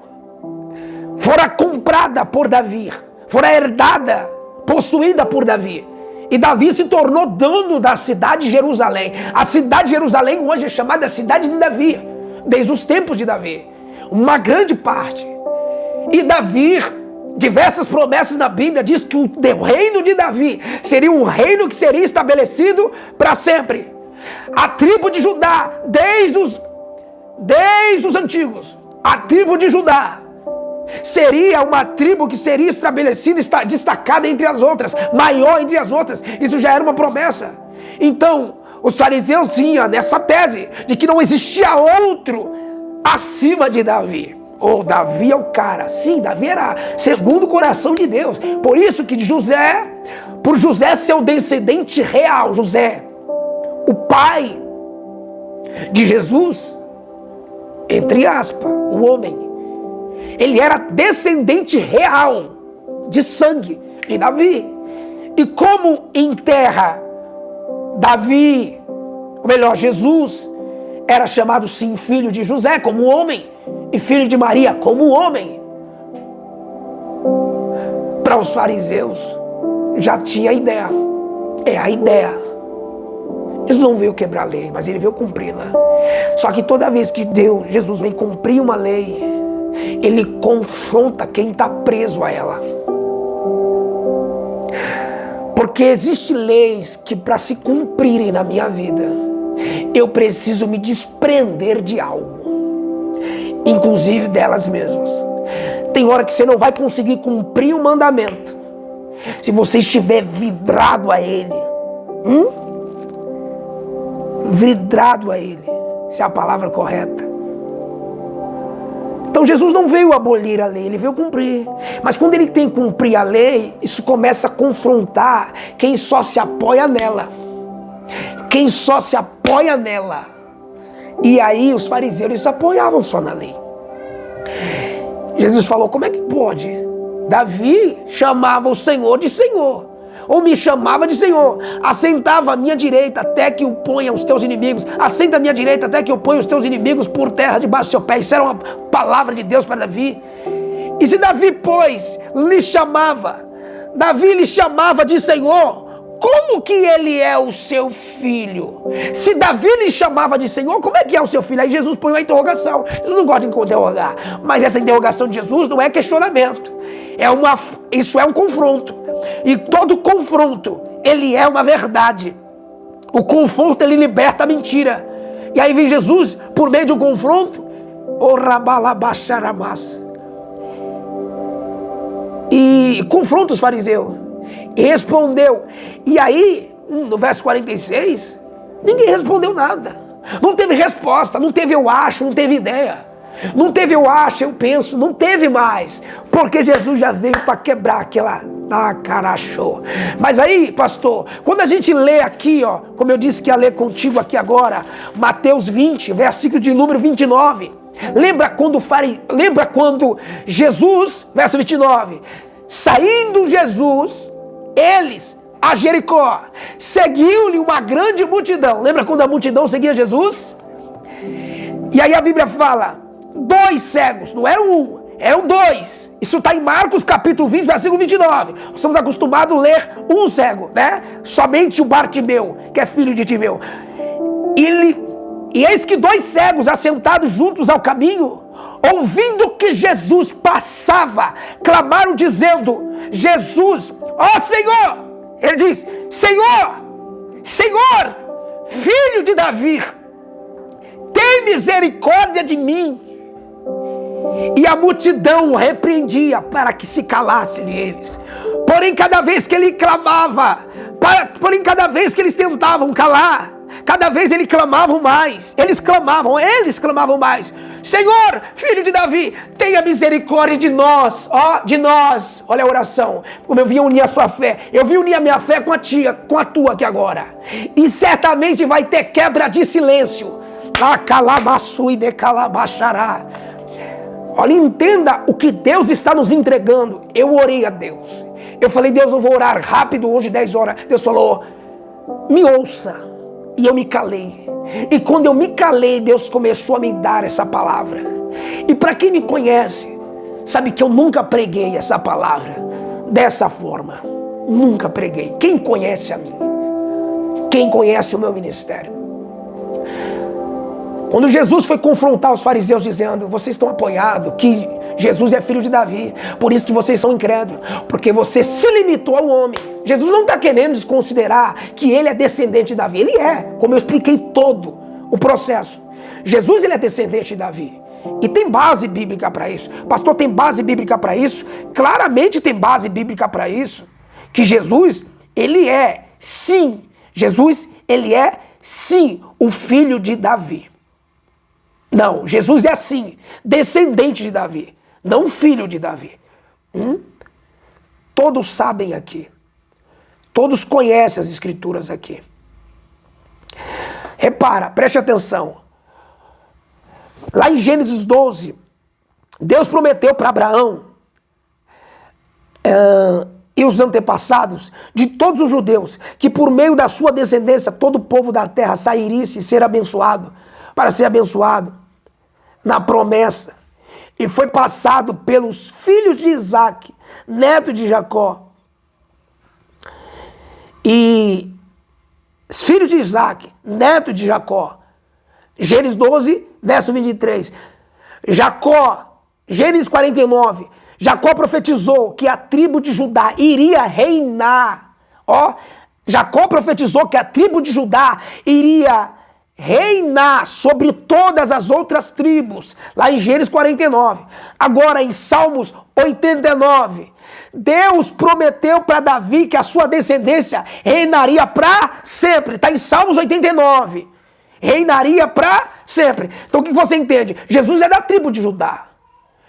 fora comprada por Davi, fora herdada, possuída por Davi. E Davi se tornou dono da cidade de Jerusalém. A cidade de Jerusalém hoje é chamada cidade de Davi, desde os tempos de Davi. Uma grande parte. E Davi, diversas promessas na Bíblia, diz que o reino de Davi seria um reino que seria estabelecido para sempre. A tribo de Judá, desde os antigos, a tribo de Judá seria uma tribo que seria estabelecida, destacada entre as outras, maior entre as outras. Isso já era uma promessa. Então, os fariseus tinham nessa tese de que não existia outro acima de Davi. Ou Davi é o cara. Sim, Davi era segundo o coração de Deus. Por isso que por José ser o descendente real, José, o pai de Jesus, entre aspas, o homem, ele era descendente real, de sangue, de Davi. E como em terra, Davi, ou melhor, Jesus, era chamado sim filho de José, como homem, e filho de Maria, como homem. Para os fariseus, já tinha a ideia. É a ideia. Jesus não veio quebrar a lei, mas ele veio cumpri-la. Só que toda vez que Jesus vem cumprir uma lei, ele confronta quem está preso a ela. Porque existem leis que para se cumprirem na minha vida, eu preciso me desprender de algo, inclusive delas mesmas. Tem hora que você não vai conseguir cumprir o mandamento se você estiver vidrado a ele. Vidrado a ele, se é a palavra correta. Então Jesus não veio abolir a lei, ele veio cumprir. Mas quando ele tem que cumprir a lei, isso começa a confrontar quem só se apoia nela. Quem só se apoia nela. E aí os fariseus, eles se apoiavam só na lei. Jesus falou, como é que pode? Davi chamava o Senhor de Senhor. Ou me chamava de Senhor, assentava à minha direita até que eu ponha os teus inimigos, assenta à minha direita até que eu ponha os teus inimigos por terra debaixo do seu pé. Isso era uma palavra de Deus para Davi. E se Davi, pois, Davi lhe chamava de Senhor, como que ele é o seu filho? Se Davi lhe chamava de Senhor, como é que é o seu filho? Aí Jesus põe uma interrogação. Jesus não gosta de interrogar, mas essa interrogação de Jesus não é questionamento. Isso é um confronto. E todo confronto, ele é uma verdade. O confronto, ele liberta a mentira. E aí vem Jesus, por meio do confronto, e confronta os fariseus. E respondeu. E aí, no verso 46, ninguém respondeu nada. Não teve resposta, não teve eu acho, não teve ideia. Não teve eu acho, eu penso, não teve mais. Porque Jesus já veio para quebrar aquela... carachô. Mas aí, pastor, quando a gente lê aqui, ó, como eu disse que ia ler contigo aqui agora, Mateus 20, versículo de número 29. Lembra quando Jesus, verso 29, saindo Jesus, eles a Jericó. Seguiu-lhe uma grande multidão. Lembra quando a multidão seguia Jesus? E aí a Bíblia fala, 2 cegos, não era um, eram 2. Isso está em Marcos capítulo 20, versículo 29. Nós estamos acostumados a ler um cego, né? Somente o Bartimeu, que é filho de Timeu. E eis que 2 cegos assentados juntos ao caminho, ouvindo que Jesus passava, clamaram dizendo, Jesus, ó Senhor! Ele diz, Senhor, Senhor, filho de Davi, tem misericórdia de mim. E a multidão repreendia para que se calassem eles. Porém, cada vez que ele clamava, cada vez que eles tentavam calar, cada vez eles clamavam mais. Eles clamavam mais. Senhor, filho de Davi, tenha misericórdia de nós, ó, de nós. Olha a oração, como eu vim unir a sua fé. Eu vim unir a minha fé com a tua aqui agora. E certamente vai ter quebra de silêncio. Olha, entenda o que Deus está nos entregando. Eu orei a Deus. Eu falei, Deus, eu vou orar rápido hoje, 10 horas. Deus falou, me ouça. E eu me calei. E quando eu me calei, Deus começou a me dar essa palavra. E para quem me conhece, sabe que eu nunca preguei essa palavra dessa forma. Nunca preguei. Quem conhece a mim? Quem conhece o meu ministério? Quando Jesus foi confrontar os fariseus dizendo, vocês estão apoiados que Jesus é filho de Davi, por isso que vocês são incrédulos, porque você se limitou ao homem. Jesus não está querendo desconsiderar que ele é descendente de Davi. Ele é, como eu expliquei todo o processo. Jesus, ele é descendente de Davi. E tem base bíblica para isso. Pastor, tem base bíblica para isso? Claramente tem base bíblica para isso. Que Jesus, ele é, sim, Jesus, ele é, sim, o filho de Davi. Não, Jesus é sim, descendente de Davi, não filho de Davi. Todos sabem aqui. Todos conhecem as escrituras aqui. Repara, preste atenção. Lá em Gênesis 12, Deus prometeu para Abraão e os antepassados de todos os judeus que por meio da sua descendência todo o povo da terra sairia e ser abençoado, para ser abençoado na promessa. E foi passado pelos filhos de Isaac, neto de Jacó. E os filhos de Isaac, neto de Jacó. Gênesis 12, verso 23. Jacó, Gênesis 49. Jacó profetizou que a tribo de Judá iria reinar. Ó, Jacó profetizou que a tribo de Judá iria reinar sobre todas as outras tribos, lá em Gênesis 49. Agora em Salmos 89, Deus prometeu para Davi que a sua descendência reinaria para sempre. Está em Salmos 89. Reinaria para sempre. Então o que você entende? Jesus é da tribo de Judá.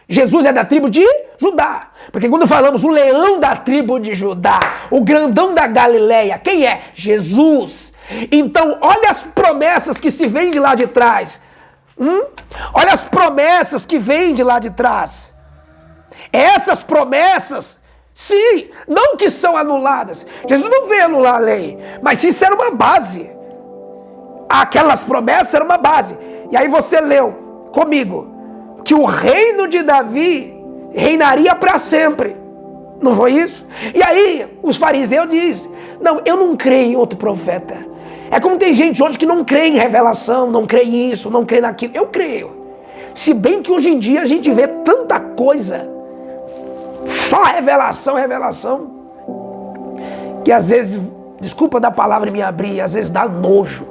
Jesus é da tribo de Judá. Porque quando falamos o leão da tribo de Judá, o grandão da Galileia, quem é? Jesus. Então, olha as promessas que se vêm de lá de trás. Olha as promessas que vêm de lá de trás. Essas promessas, sim, não que são anuladas. Jesus não veio anular a lei, mas isso era uma base. Aquelas promessas eram uma base. E aí você leu comigo que o reino de Davi reinaria para sempre. Não foi isso? E aí os fariseus dizem, não, eu não creio em outro profeta. É como tem gente hoje que não crê em revelação, não crê nisso, não crê naquilo. Eu creio. Se bem que hoje em dia a gente vê tanta coisa, só revelação, que às vezes, desculpa da palavra me abrir, às vezes dá nojo.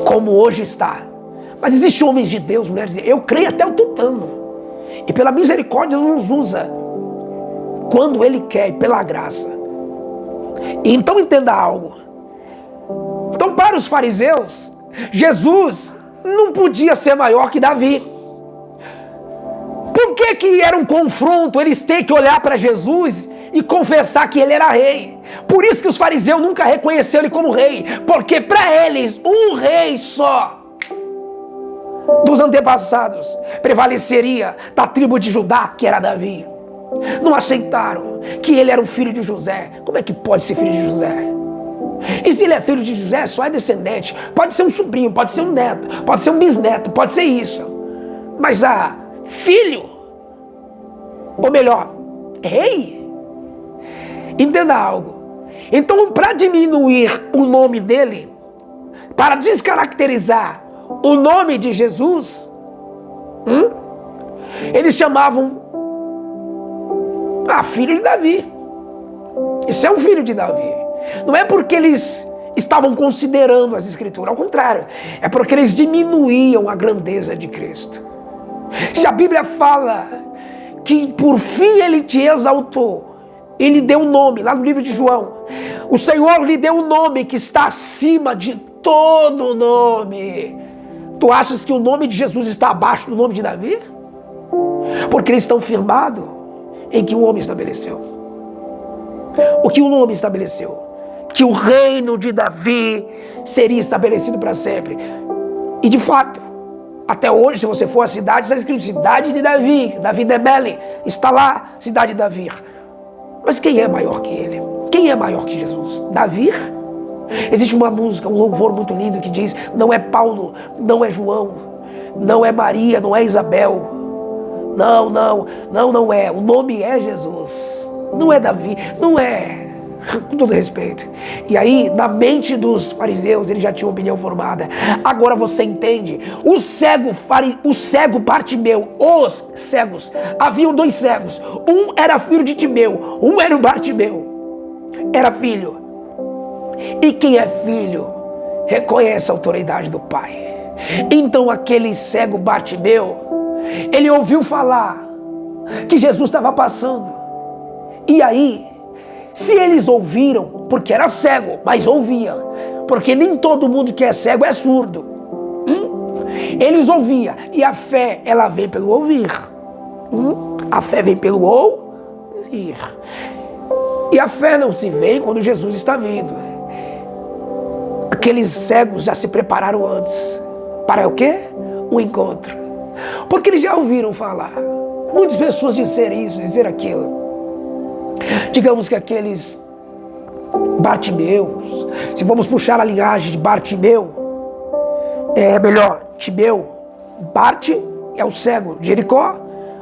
Como hoje está. Mas existem homens de Deus, mulheres de Deus. Eu creio até o tutano. E pela misericórdia Deus nos usa quando Ele quer, e pela graça. E então entenda algo. Então para os fariseus, Jesus não podia ser maior que Davi. Por que era um confronto eles terem que olhar para Jesus e confessar que ele era rei? Por isso que os fariseus nunca reconheceram ele como rei. Porque para eles, um rei só dos antepassados prevaleceria da tribo de Judá, que era Davi. Não aceitaram que ele era o filho de José. Como é que pode ser filho de José? E se ele é filho de José, só é descendente. Pode ser um sobrinho, pode ser um neto, pode ser um bisneto, pode ser isso. Mas filho, ou melhor, rei. Entenda algo. Então, para diminuir o nome dele, para descaracterizar o nome de Jesus, eles chamavam filho de Davi. Isso é um filho de Davi. Não é porque eles estavam considerando as escrituras, ao contrário, é porque eles diminuíam a grandeza de Cristo. Se a Bíblia fala que por fim ele te exaltou, ele deu um nome, lá no livro de João, o Senhor lhe deu um nome que está acima de todo nome. Tu achas que o nome de Jesus está abaixo do nome de Davi? Porque eles estão firmados em que o homem estabeleceu. O que o homem estabeleceu? Que o reino de Davi seria estabelecido para sempre. E de fato, até hoje, se você for à cidade, está escrito cidade de Davi, Davi de Mele, está lá, cidade de Davi. Mas quem é maior que ele? Quem é maior que Jesus? Davi? Existe uma música, um louvor muito lindo que diz: não é Paulo, não é João, não é Maria, não é Isabel. Não é. O nome é Jesus. Não é Davi, não é. Com todo respeito. E aí, na mente dos fariseus, eles já tinham opinião formada. Agora você entende. O cego Bartimeu, os cegos. Haviam dois cegos. Um era filho de Timeu, um era o Bartimeu. Era filho. E quem é filho reconhece a autoridade do pai. Então aquele cego Bartimeu, ele ouviu falar que Jesus estava passando. E aí, se eles ouviram, porque era cego, mas ouvia, porque nem todo mundo que é cego é surdo. Eles ouviam. E a fé, ela vem pelo ouvir. A fé vem pelo ouvir. E a fé não se vê quando Jesus está vindo. Aqueles cegos já se prepararam antes. Para o quê? O encontro. Porque eles já ouviram falar. Muitas pessoas disseram isso, dizer aquilo. Digamos que aqueles Bartimeus, se vamos puxar a linhagem de Bartimeu, Timeu, Bart é o cego de Jericó,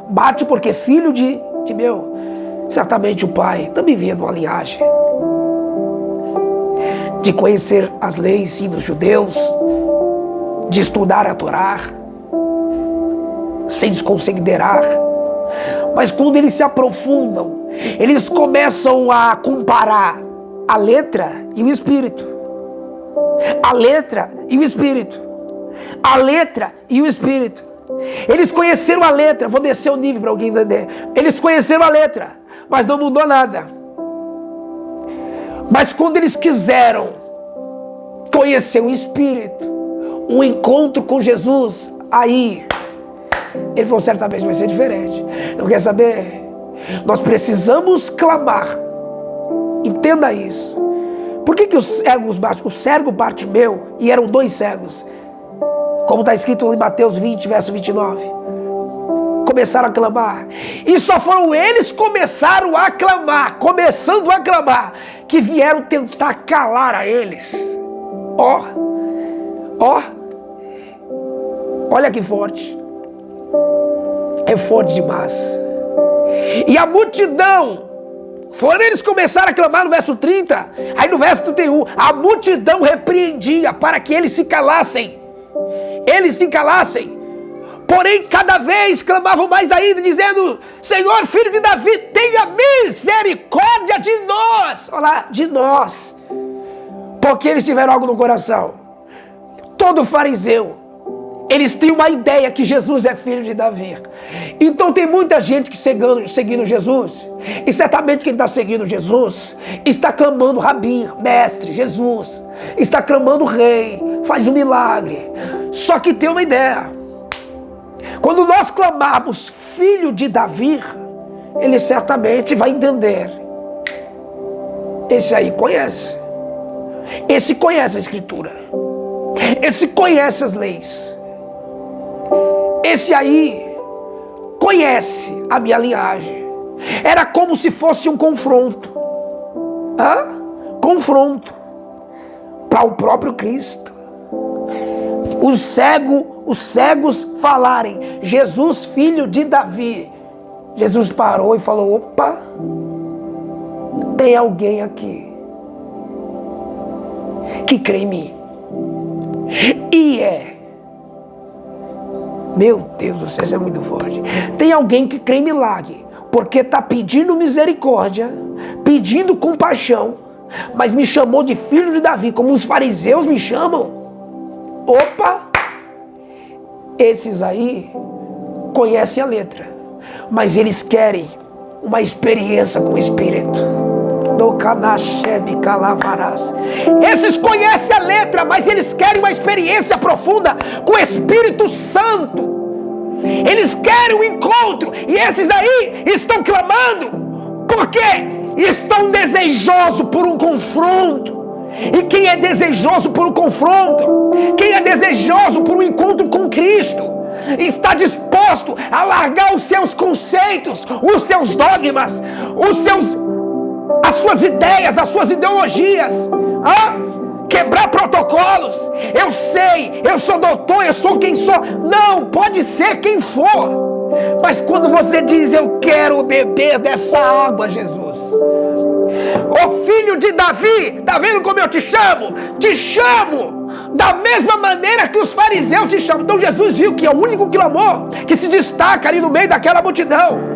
Bart porque filho de Timeu. Certamente o pai também vinha de uma linhagem de conhecer as leis, sim, dos judeus, de estudar a Torá, sem desconsiderar. Mas quando eles se aprofundam, eles começam a comparar a letra e o espírito. A letra e o espírito. A letra e o espírito. Eles conheceram a letra. Vou descer o nível para alguém entender. Eles conheceram a letra, mas não mudou nada. Mas quando eles quiseram conhecer o espírito, um encontro com Jesus, aí ele falou: certamente vai ser diferente. Não quer saber? Nós precisamos clamar. Entenda isso. Por que o cego Bartimeu, e eram dois cegos, como está escrito em Mateus 20, verso 29, começaram a clamar? E só foram eles começaram a clamar, começando a clamar, que vieram tentar calar a eles. Olha que forte. É forte demais. E a multidão, foram eles começaram a clamar no verso 30, aí no verso 31, a multidão repreendia para que eles se calassem. Eles se calassem. Porém, cada vez clamavam mais ainda, dizendo: Senhor, filho de Davi, tenha misericórdia de nós. Olha lá, de nós. Porque eles tiveram algo no coração. Todo fariseu, eles têm uma ideia que Jesus é filho de Davi. Então tem muita gente que seguindo Jesus. E certamente quem está seguindo Jesus está clamando Rabi, mestre, Jesus. Está clamando rei, faz um milagre. Só que tem uma ideia. Quando nós clamarmos filho de Davi, ele certamente vai entender. Esse aí conhece. Esse conhece a Escritura. Esse conhece as leis. Esse aí conhece a minha linhagem. Era como se fosse um confronto. Confronto para o próprio Cristo. Os cegos falarem: Jesus, filho de Davi. Jesus parou e falou: opa, tem alguém aqui que crê em mim. Meu Deus do céu, isso é muito forte. Tem alguém que crê em milagre, porque está pedindo misericórdia, pedindo compaixão, mas me chamou de filho de Davi, como os fariseus me chamam. Opa! Esses aí conhecem a letra, mas eles querem uma experiência com o Espírito. Esses conhecem a letra, mas eles querem uma experiência profunda com o Espírito Santo. Eles querem um encontro, e esses aí estão clamando, porque estão desejosos por um confronto. E quem é desejoso por um confronto, quem é desejoso por um encontro com Cristo, está disposto a largar os seus conceitos, os seus dogmas, as suas ideias, as suas ideologias, quebrar protocolos. Eu sei, eu sou doutor, eu sou quem sou. Não, pode ser quem for, mas quando você diz: eu quero beber dessa água, Jesus, ô filho de Davi, tá vendo como eu te chamo? Te chamo da mesma maneira que os fariseus te chamam. Então Jesus viu que é o único clamor que se destaca ali no meio daquela multidão.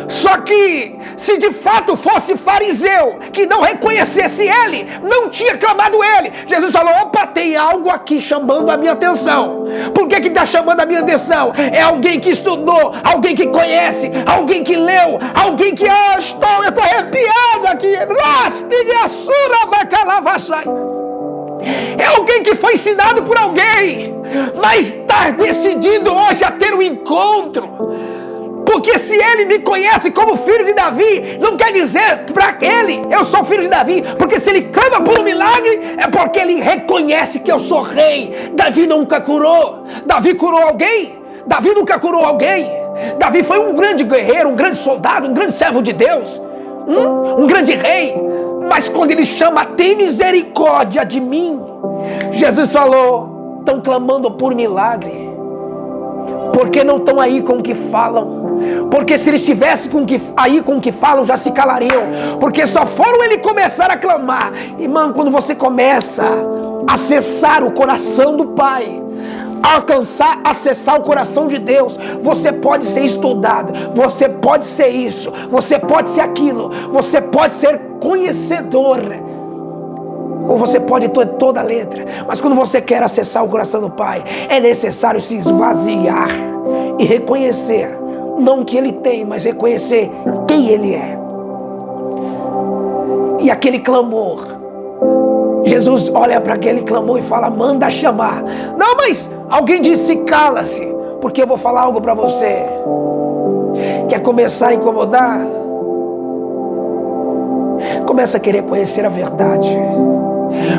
Só que, se de fato fosse fariseu que não reconhecesse ele, não tinha clamado ele, Jesus falou: opa, tem algo aqui chamando a minha atenção. Por que está chamando a minha atenção? É alguém que estudou, alguém que conhece, alguém que leu, alguém que... eu estou arrepiado aqui. É alguém que foi ensinado por alguém, mas está decidido hoje a ter um encontro. Porque se ele me conhece como filho de Davi, não quer dizer para ele: eu sou filho de Davi. Porque se ele clama por um milagre, é porque ele reconhece que eu sou rei. Davi nunca curou. Davi curou alguém? Davi nunca curou alguém. Davi foi um grande guerreiro, um grande soldado, um grande servo de Deus, um grande rei. Mas quando ele chama: tem misericórdia de mim, Jesus falou: estão clamando por milagre, porque não estão aí com o que falam. Porque se eles estivessem aí com o que falam, já se calariam. Porque só foram ele começar a clamar. Irmão, quando você começa a acessar o coração do Pai, acessar o coração de Deus, você pode ser estudado, você pode ser isso, você pode ser aquilo, você pode ser conhecedor, ou você pode ter toda a letra. Mas quando você quer acessar o coração do Pai, é necessário se esvaziar e reconhecer, não o que Ele tem, mas reconhecer quem Ele é. E aquele clamor, Jesus olha para aquele clamor e fala: manda chamar. Não, mas alguém disse: cala-se, porque eu vou falar algo para você. Quer começar a incomodar? Começa a querer conhecer a verdade.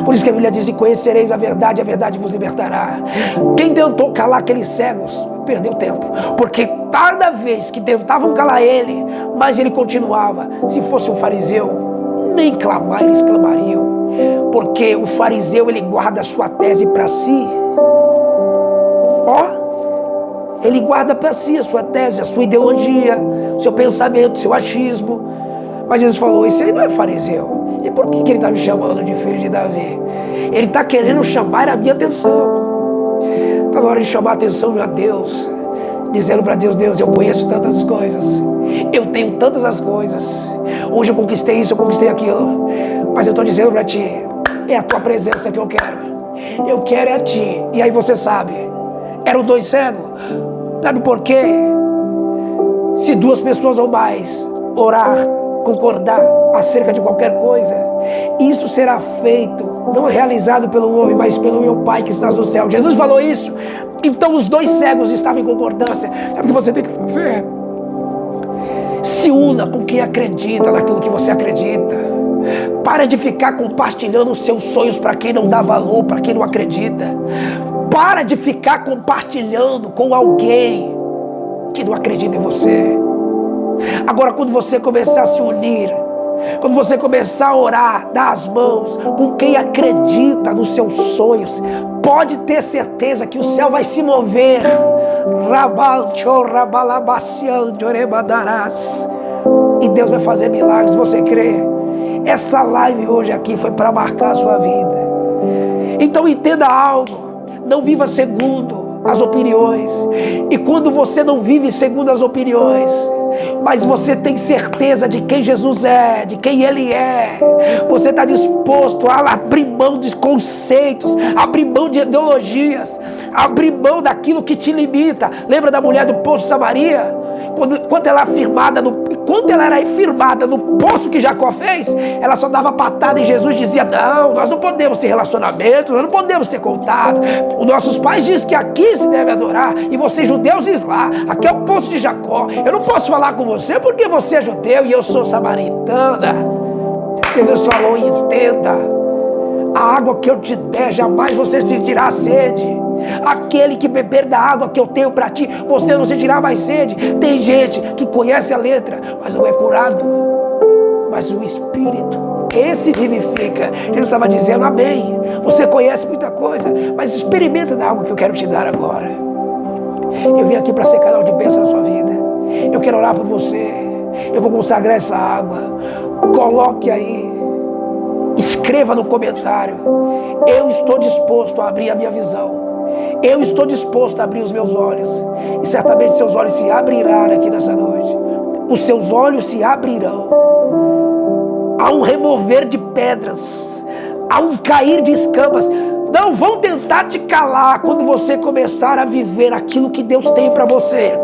Por isso que a Bíblia diz: e conhecereis a verdade vos libertará. Quem tentou calar aqueles cegos perdeu tempo, porque cada vez que tentavam calar ele, mas ele continuava. Se fosse um fariseu, nem clamar eles clamariam, porque o fariseu, ele guarda a sua tese para si. Ele guarda para si a sua tese, a sua ideologia, o seu pensamento, o seu achismo. Mas Jesus falou: esse aí não é fariseu. E por que ele está me chamando de filho de Davi? Ele está querendo chamar a minha atenção. Está na hora de chamar a atenção a Deus, dizendo para Deus: Deus, eu conheço tantas coisas, eu tenho tantas as coisas, hoje eu conquistei isso, eu conquistei aquilo, mas eu estou dizendo para Ti: é a Tua presença que eu quero é a Ti. E aí você sabe, eram 2 cegos. Sabe por quê? Se 2 pessoas ou mais orar, concordar acerca de qualquer coisa, isso será feito, não realizado pelo homem, mas pelo meu Pai que estás no céu. Jesus falou isso. Então os 2 cegos estavam em concordância. Sabe o que você tem que fazer? Se una com quem acredita naquilo que você acredita. Para de ficar compartilhando os seus sonhos para quem não dá valor, para quem não acredita. Para de ficar compartilhando com alguém que não acredita em você. Agora, quando você começar a se unir, quando você começar a orar, dar as mãos com quem acredita nos seus sonhos, pode ter certeza que o céu vai se mover. E Deus vai fazer milagres, você crê? Essa live hoje aqui foi para marcar a sua vida. Então entenda algo, não viva segundo as opiniões. E quando você não vive segundo as opiniões, mas você tem certeza de quem Jesus é, de quem Ele é, você está disposto a abrir mão de conceitos, abrir mão de ideologias, abrir mão daquilo que te limita. Lembra da mulher do poço de Samaria? Quando ela era firmada no poço que Jacó fez, ela só dava patada e Jesus dizia: não, nós não podemos ter relacionamento, nós não podemos ter contato. Os nossos pais dizem que aqui se deve adorar, e vocês judeus dizem lá, aqui é o poço de Jacó. Eu não posso falar com você porque você é judeu e eu sou samaritana. Jesus falou: entenda, a água que eu te der, jamais você sentirá sede. Aquele que beber da água que eu tenho para ti, você não sentirá mais sede. Tem gente que conhece a letra, mas não é curado. Mas o Espírito, esse vivifica. Jesus estava dizendo: amém, você conhece muita coisa, mas experimenta da água que eu quero te dar agora. Eu vim aqui para ser canal de bênção na sua vida. Eu quero orar por você. Eu vou consagrar essa água. Coloque aí, escreva no comentário: eu estou disposto a abrir a minha visão. Eu estou disposto a abrir os meus olhos. E certamente seus olhos se abrirão aqui nessa noite. Os seus olhos se abrirão. Há um remover de pedras. Há um cair de escamas. Não vão tentar te calar quando você começar a viver aquilo que Deus tem para você.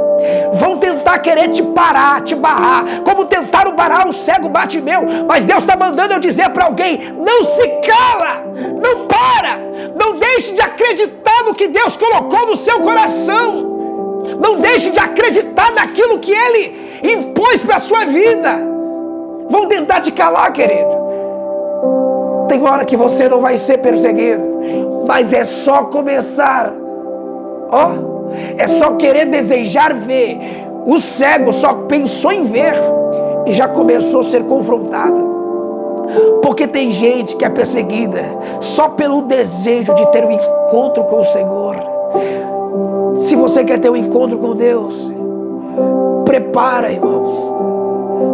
Vão tentar querer te parar, te barrar, como tentaram barrar o cego Bartimeu. Mas Deus está mandando eu dizer para alguém: não se cala, não para, não deixe de acreditar no que Deus colocou no seu coração. Não deixe de acreditar naquilo que Ele impôs para a sua vida. Vão tentar te calar, querido. Tem hora que você não vai ser perseguido, mas é só começar. É só querer desejar ver. O cego só pensou em ver e já começou a ser confrontado. Porque tem gente que é perseguida só pelo desejo de ter um encontro com o Senhor. Se você quer ter um encontro com Deus, prepara, irmãos.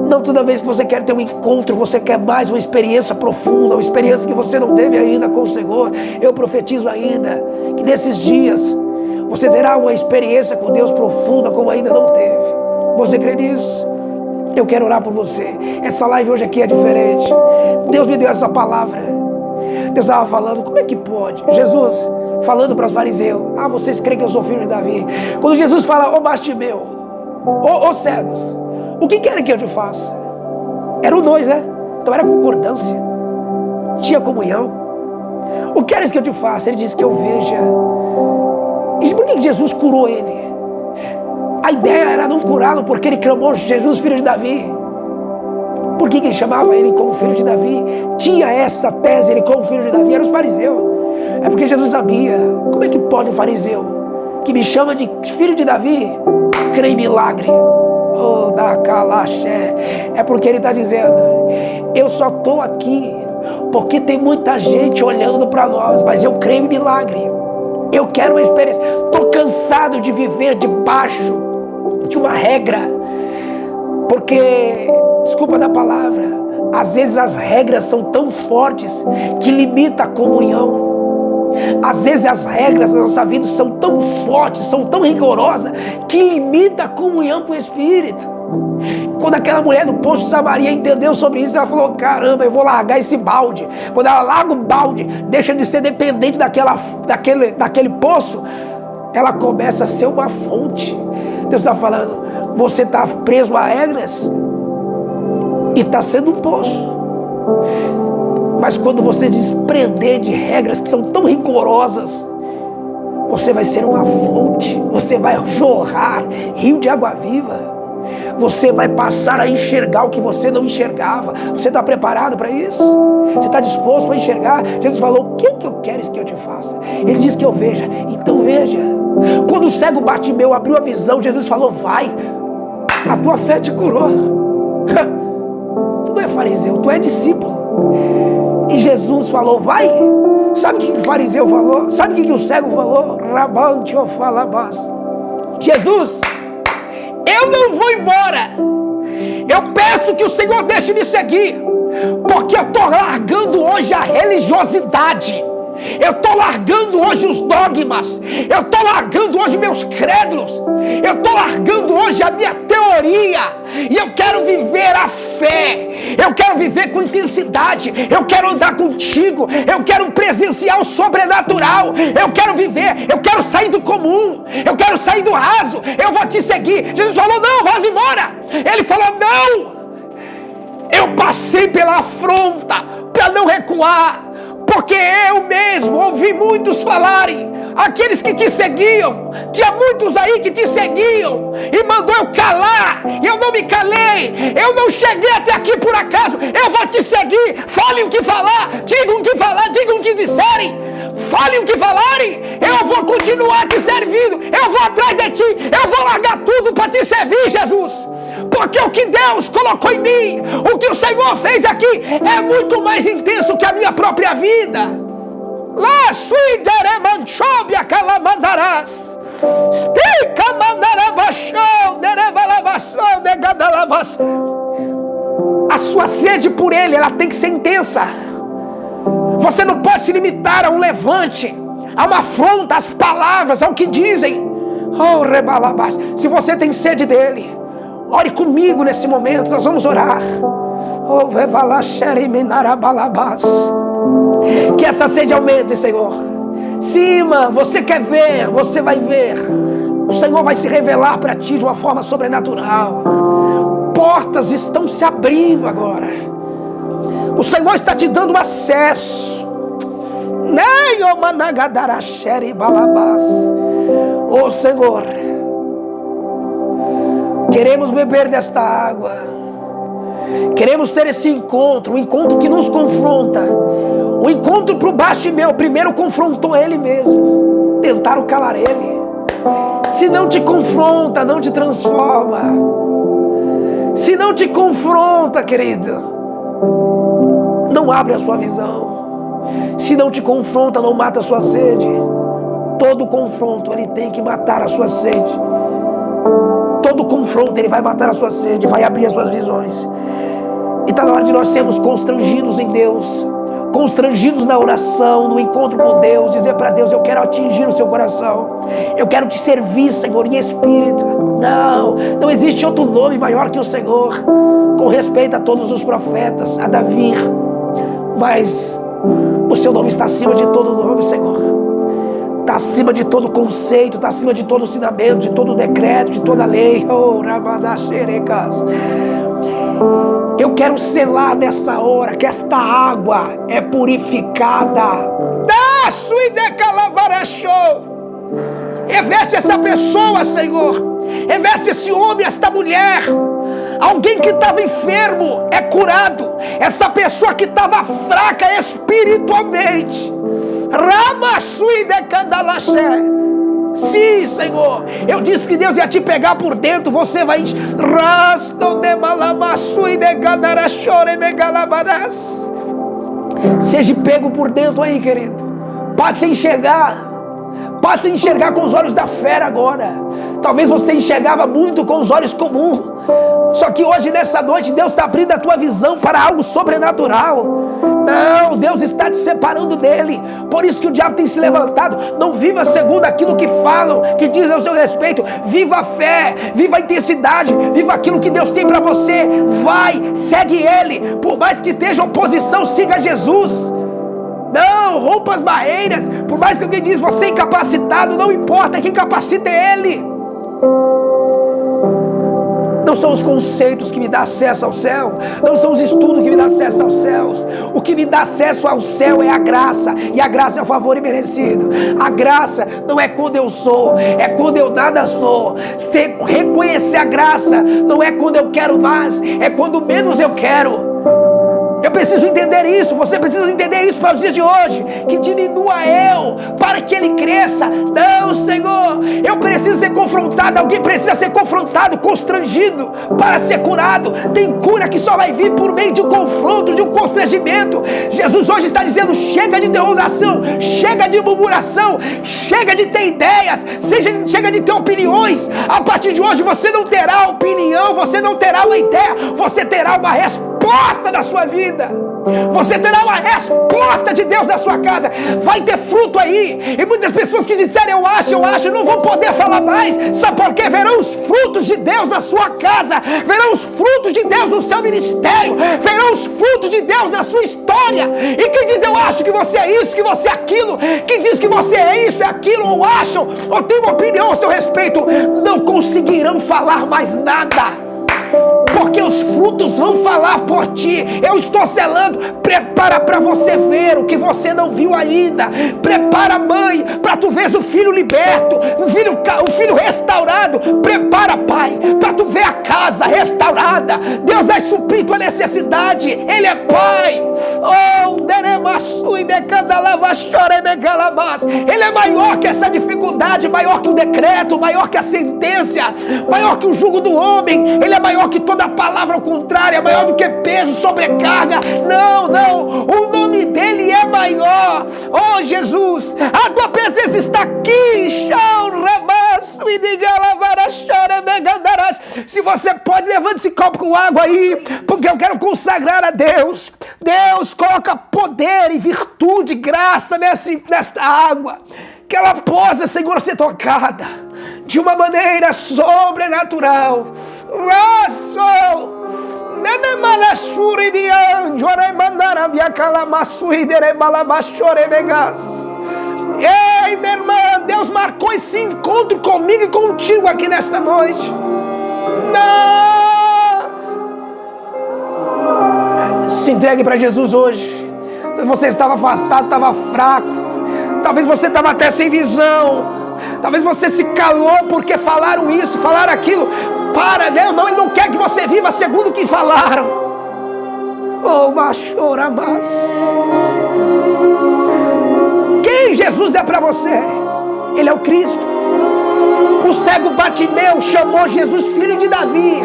Não toda vez que você quer ter um encontro, você quer mais uma experiência profunda, uma experiência que você não teve ainda com o Senhor. Eu profetizo ainda que nesses dias você terá uma experiência com Deus profunda como ainda não teve. Você crê nisso? Eu quero orar por você. Essa live hoje aqui é diferente. Deus me deu essa palavra. Deus estava falando: como é que pode? Jesus falando para os fariseus: vocês creem que eu sou filho de Davi? Quando Jesus fala: Bartimeu, cegos, o que querem que eu te faça? Eram dois, né? Então era concordância. Tinha comunhão. O que queres que eu te faça? Ele disse: que eu veja. E por que Jesus curou ele? A ideia era não curá-lo porque ele clamou: Jesus, filho de Davi. Por que ele chamava ele como filho de Davi? Tinha essa tese, ele como filho de Davi, era os fariseus. É porque Jesus sabia: como é que pode um fariseu que me chama de filho de Davi crer em milagre? Da calaxé. É porque ele está dizendo: eu só estou aqui porque tem muita gente olhando para nós, mas eu creio em milagre. Eu quero uma experiência. Estou cansado de viver debaixo de uma regra. Porque, desculpa da palavra, às vezes as regras são tão fortes que limitam a comunhão. Às vezes as regras da nossa vida são tão fortes, são tão rigorosas, que limitam a comunhão com o Espírito. Quando aquela mulher do poço de Samaria entendeu sobre isso, ela falou: caramba, eu vou largar esse balde. Quando ela larga o balde, deixa de ser dependente daquele poço, ela começa a ser uma fonte. Deus está falando: você está preso a regras e está sendo um poço. Mas quando você desprender de regras que são tão rigorosas, você vai ser uma fonte. Você vai jorrar rio de água viva. Você vai passar a enxergar o que você não enxergava. Você está preparado para isso? Você está disposto a enxergar? Jesus falou: o que eu quero que eu te faça? Ele disse que eu veja. Então veja. Quando o cego Bartimeu abriu a visão, Jesus falou: vai. A tua fé te curou. Tu não é fariseu, tu é discípulo. E Jesus falou, vai. Sabe o que o fariseu falou? Sabe o que o cego falou? Rabante ou falabás. Jesus, eu não vou embora. Eu peço que o Senhor deixe me seguir, porque eu estou largando hoje a religiosidade. Eu estou largando hoje os dogmas. Eu estou largando hoje meus credos. Eu estou largando hoje a minha teoria. E eu quero viver a fé. Eu quero viver com intensidade. Eu quero andar contigo. Eu quero presenciar o sobrenatural. Eu quero viver. Eu quero sair do comum. Eu quero sair do raso. Eu vou te seguir. Jesus falou, não, vá embora. Ele falou, não. Eu passei pela afronta para não recuar. Porque eu mesmo ouvi muitos falarem, aqueles que te seguiam, tinha muitos aí que te seguiam, e mandou eu calar, e eu não me calei, eu não cheguei até aqui por acaso, eu vou te seguir, falem o que falar, digam o que disserem, falem o que falarem, eu vou continuar te servindo, eu vou atrás de ti, eu vou largar tudo para te servir, Jesus. Porque o que Deus colocou em mim, o que o Senhor fez aqui, é muito mais intenso que a minha própria vida. Lá suideremanchobia calamandarás. Estica mandarabachão, derevalavação, degadalavação. A sua sede por Ele, ela tem que ser intensa. Você não pode se limitar a um levante, a uma afronta, às palavras, ao que dizem. Oh, rebalabás. Se você tem sede dEle, ore comigo nesse momento, nós vamos orar. Oh, que essa sede aumente, Senhor. Cima, você quer ver, você vai ver. O Senhor vai se revelar para ti de uma forma sobrenatural. Portas estão se abrindo agora. O Senhor está te dando acesso. Oh, Senhor, queremos beber desta água. Queremos ter esse encontro, um encontro que nos confronta. O encontro para o Bartimeu primeiro confrontou ele mesmo. Tentaram calar ele. Se não te confronta, não te transforma. Se não te confronta, querido, não abre a sua visão. Se não te confronta, não mata a sua sede. Todo confronto, ele tem que matar a sua sede. Todo confronto, ele vai matar a sua sede, vai abrir as suas visões. E está na hora de nós sermos constrangidos em Deus, constrangidos na oração, no encontro com Deus, dizer para Deus, eu quero atingir o seu coração, eu quero te servir, Senhor, em espírito. Não existe outro nome maior que o Senhor, com respeito a todos os profetas, a Davi, mas o seu nome está acima de todo nome, Senhor. Está acima de todo conceito, está acima de todo ensinamento, de todo decreto, de toda lei. Oh, Rabadaxerecas. Eu quero selar nessa hora que esta água é purificada. Reveste essa pessoa, Senhor. Reveste esse homem, esta mulher. Alguém que estava enfermo é curado. Essa pessoa que estava fraca espiritualmente. Sim, Senhor. Eu disse que Deus ia te pegar por dentro. Você vai. Seja pego por dentro aí, querido. Passe a enxergar. Passe a enxergar com os olhos da fé agora. Talvez você enxergava muito com os olhos comuns. Só que hoje, nessa noite, Deus está abrindo a tua visão para algo sobrenatural. Não, Deus está te separando dele. Por isso que o diabo tem se levantado. Não viva segundo aquilo que falam, que dizem ao seu respeito. Viva a fé, viva a intensidade, viva aquilo que Deus tem para você. Vai, segue ele. Por mais que esteja oposição, siga Jesus. Não, rompa as barreiras. Por mais que alguém diz você é incapacitado, não importa, quem capacita é ele. Não são os conceitos que me dão acesso ao céu. Não são os estudos que me dão acesso aos céus. O que me dá acesso ao céu é a graça. E a graça é o favor imerecido. A graça não é quando eu sou, é quando eu nada sou. Você reconhecer a graça não é quando eu quero mais, é quando menos eu quero. Eu preciso entender isso, você precisa entender isso para os dias de hoje. Que diminua eu, para que ele cresça. Não, Senhor, eu preciso ser confrontado. Alguém precisa ser confrontado, constrangido, para ser curado. Tem cura que só vai vir por meio de um confronto, de um constrangimento. Jesus hoje está dizendo, chega de interrogação, chega de murmuração, chega de ter ideias, chega de ter opiniões. A partir de hoje você não terá opinião, você não terá uma ideia, você terá uma resposta da sua vida. Você terá uma resposta de Deus na sua casa. Vai ter fruto aí. E muitas pessoas que disseram eu acho, não vão poder falar mais. Sabe por quê? Verão os frutos de Deus na sua casa. Verão os frutos de Deus no seu ministério. Verão os frutos de Deus na sua história. E quem diz eu acho que você é isso, que você é aquilo, quem diz que você é isso, é aquilo, ou acham, ou tem uma opinião a seu respeito, não conseguirão falar mais nada. Porque os frutos vão falar por ti. Eu estou selando. Prepara para você ver o que você não viu ainda. Prepara, mãe, para tu ver o filho liberto, o filho restaurado. Prepara, pai, para tu ver a casa restaurada. Deus vai suprir tua necessidade. Ele é pai. Ele é maior que essa dificuldade, maior que o decreto, maior que a sentença, maior que o jugo do homem. Ele é maior que toda palavra ao contrário, é maior do que peso, sobrecarga. Não, o nome dele é maior. Oh Jesus, a tua presença está aqui. Se você pode, levante esse copo com água aí, porque eu quero consagrar a Deus. Deus coloca poder e virtude, graça nesta água, que ela possa, Senhor, ser tocada de uma maneira sobrenatural. Ei, minha irmã, Deus marcou esse encontro comigo e contigo aqui nesta noite. Se entregue para Jesus hoje. Você estava afastado, estava fraco. Talvez você estava até sem visão. Talvez você se calou porque falaram isso, falaram aquilo. Para, Deus, não, Ele não quer que você viva segundo o que falaram. Oh, machora, mas quem Jesus é para você? Ele é o Cristo. O cego Bartimeu chamou Jesus filho de Davi,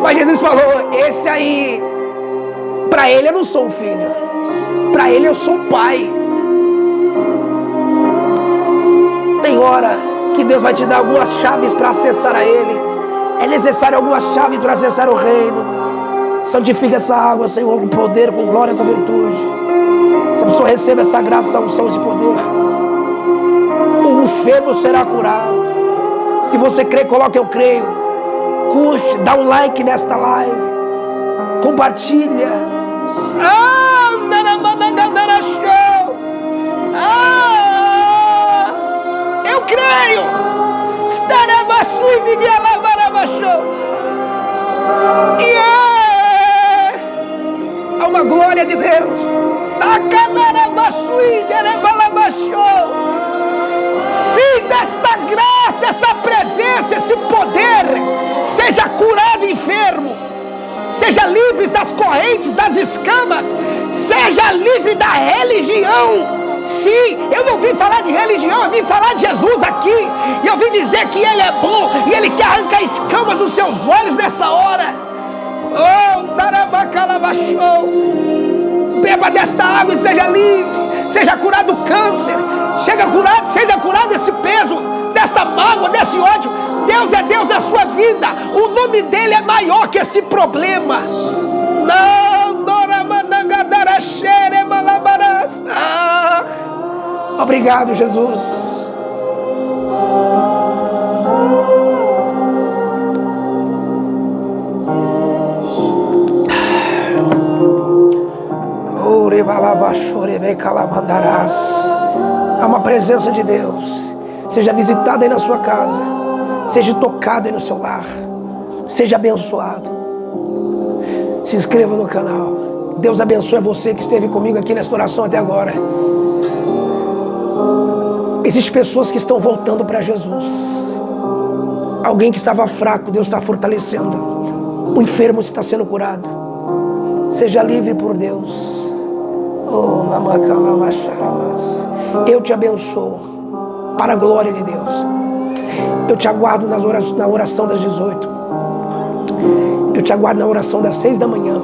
mas Jesus falou, esse aí, para ele eu não sou um filho, para ele eu sou um pai. Tem hora que Deus vai te dar algumas chaves para acessar a Ele. É necessário algumas chaves para acessar o reino. Santifica essa água, Senhor, com poder, com glória, com virtude. Se a pessoa recebe essa graça, essa unção, esse poder, o enfermo será curado. Se você crê, coloque eu creio. Curte, dá um like nesta live. Compartilha. Eu creio. Há uma glória de Deus. Se desta graça, essa presença, esse poder, seja curado enfermo, seja livre das correntes, das escamas, seja livre da religião. Sim, eu não vim falar de religião, eu vim falar de Jesus aqui. E eu vim dizer que Ele é bom e Ele quer arrancar escamas dos seus olhos nessa hora. Oh, darabacalabachou. Beba desta água e seja livre. Seja curado do câncer. Seja curado desse peso, desta mágoa, desse ódio. Deus é Deus na sua vida. O nome dele é maior que esse problema. Obrigado, Jesus. Há uma presença de Deus. Seja visitada aí na sua casa. Seja tocado aí no seu lar. Seja abençoado. Se inscreva no canal. Deus abençoe você que esteve comigo aqui nessa oração até agora. Existem pessoas que estão voltando para Jesus. Alguém que estava fraco, Deus está fortalecendo. O enfermo está sendo curado. Seja livre por Deus. Oh, eu te abençoo para a glória de Deus. Eu te aguardo na oração das 18. Eu te aguardo na oração das 6 da manhã.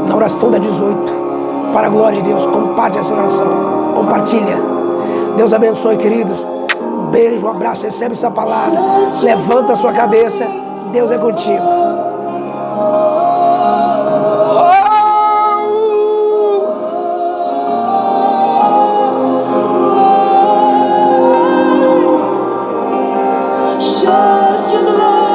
Na oração das 18. Para a glória de Deus. Compartilhe essa oração. Compartilha. Deus abençoe, queridos. Um beijo, um abraço. Recebe essa palavra. Levanta a sua cabeça. Deus é contigo. Just you, the Lord.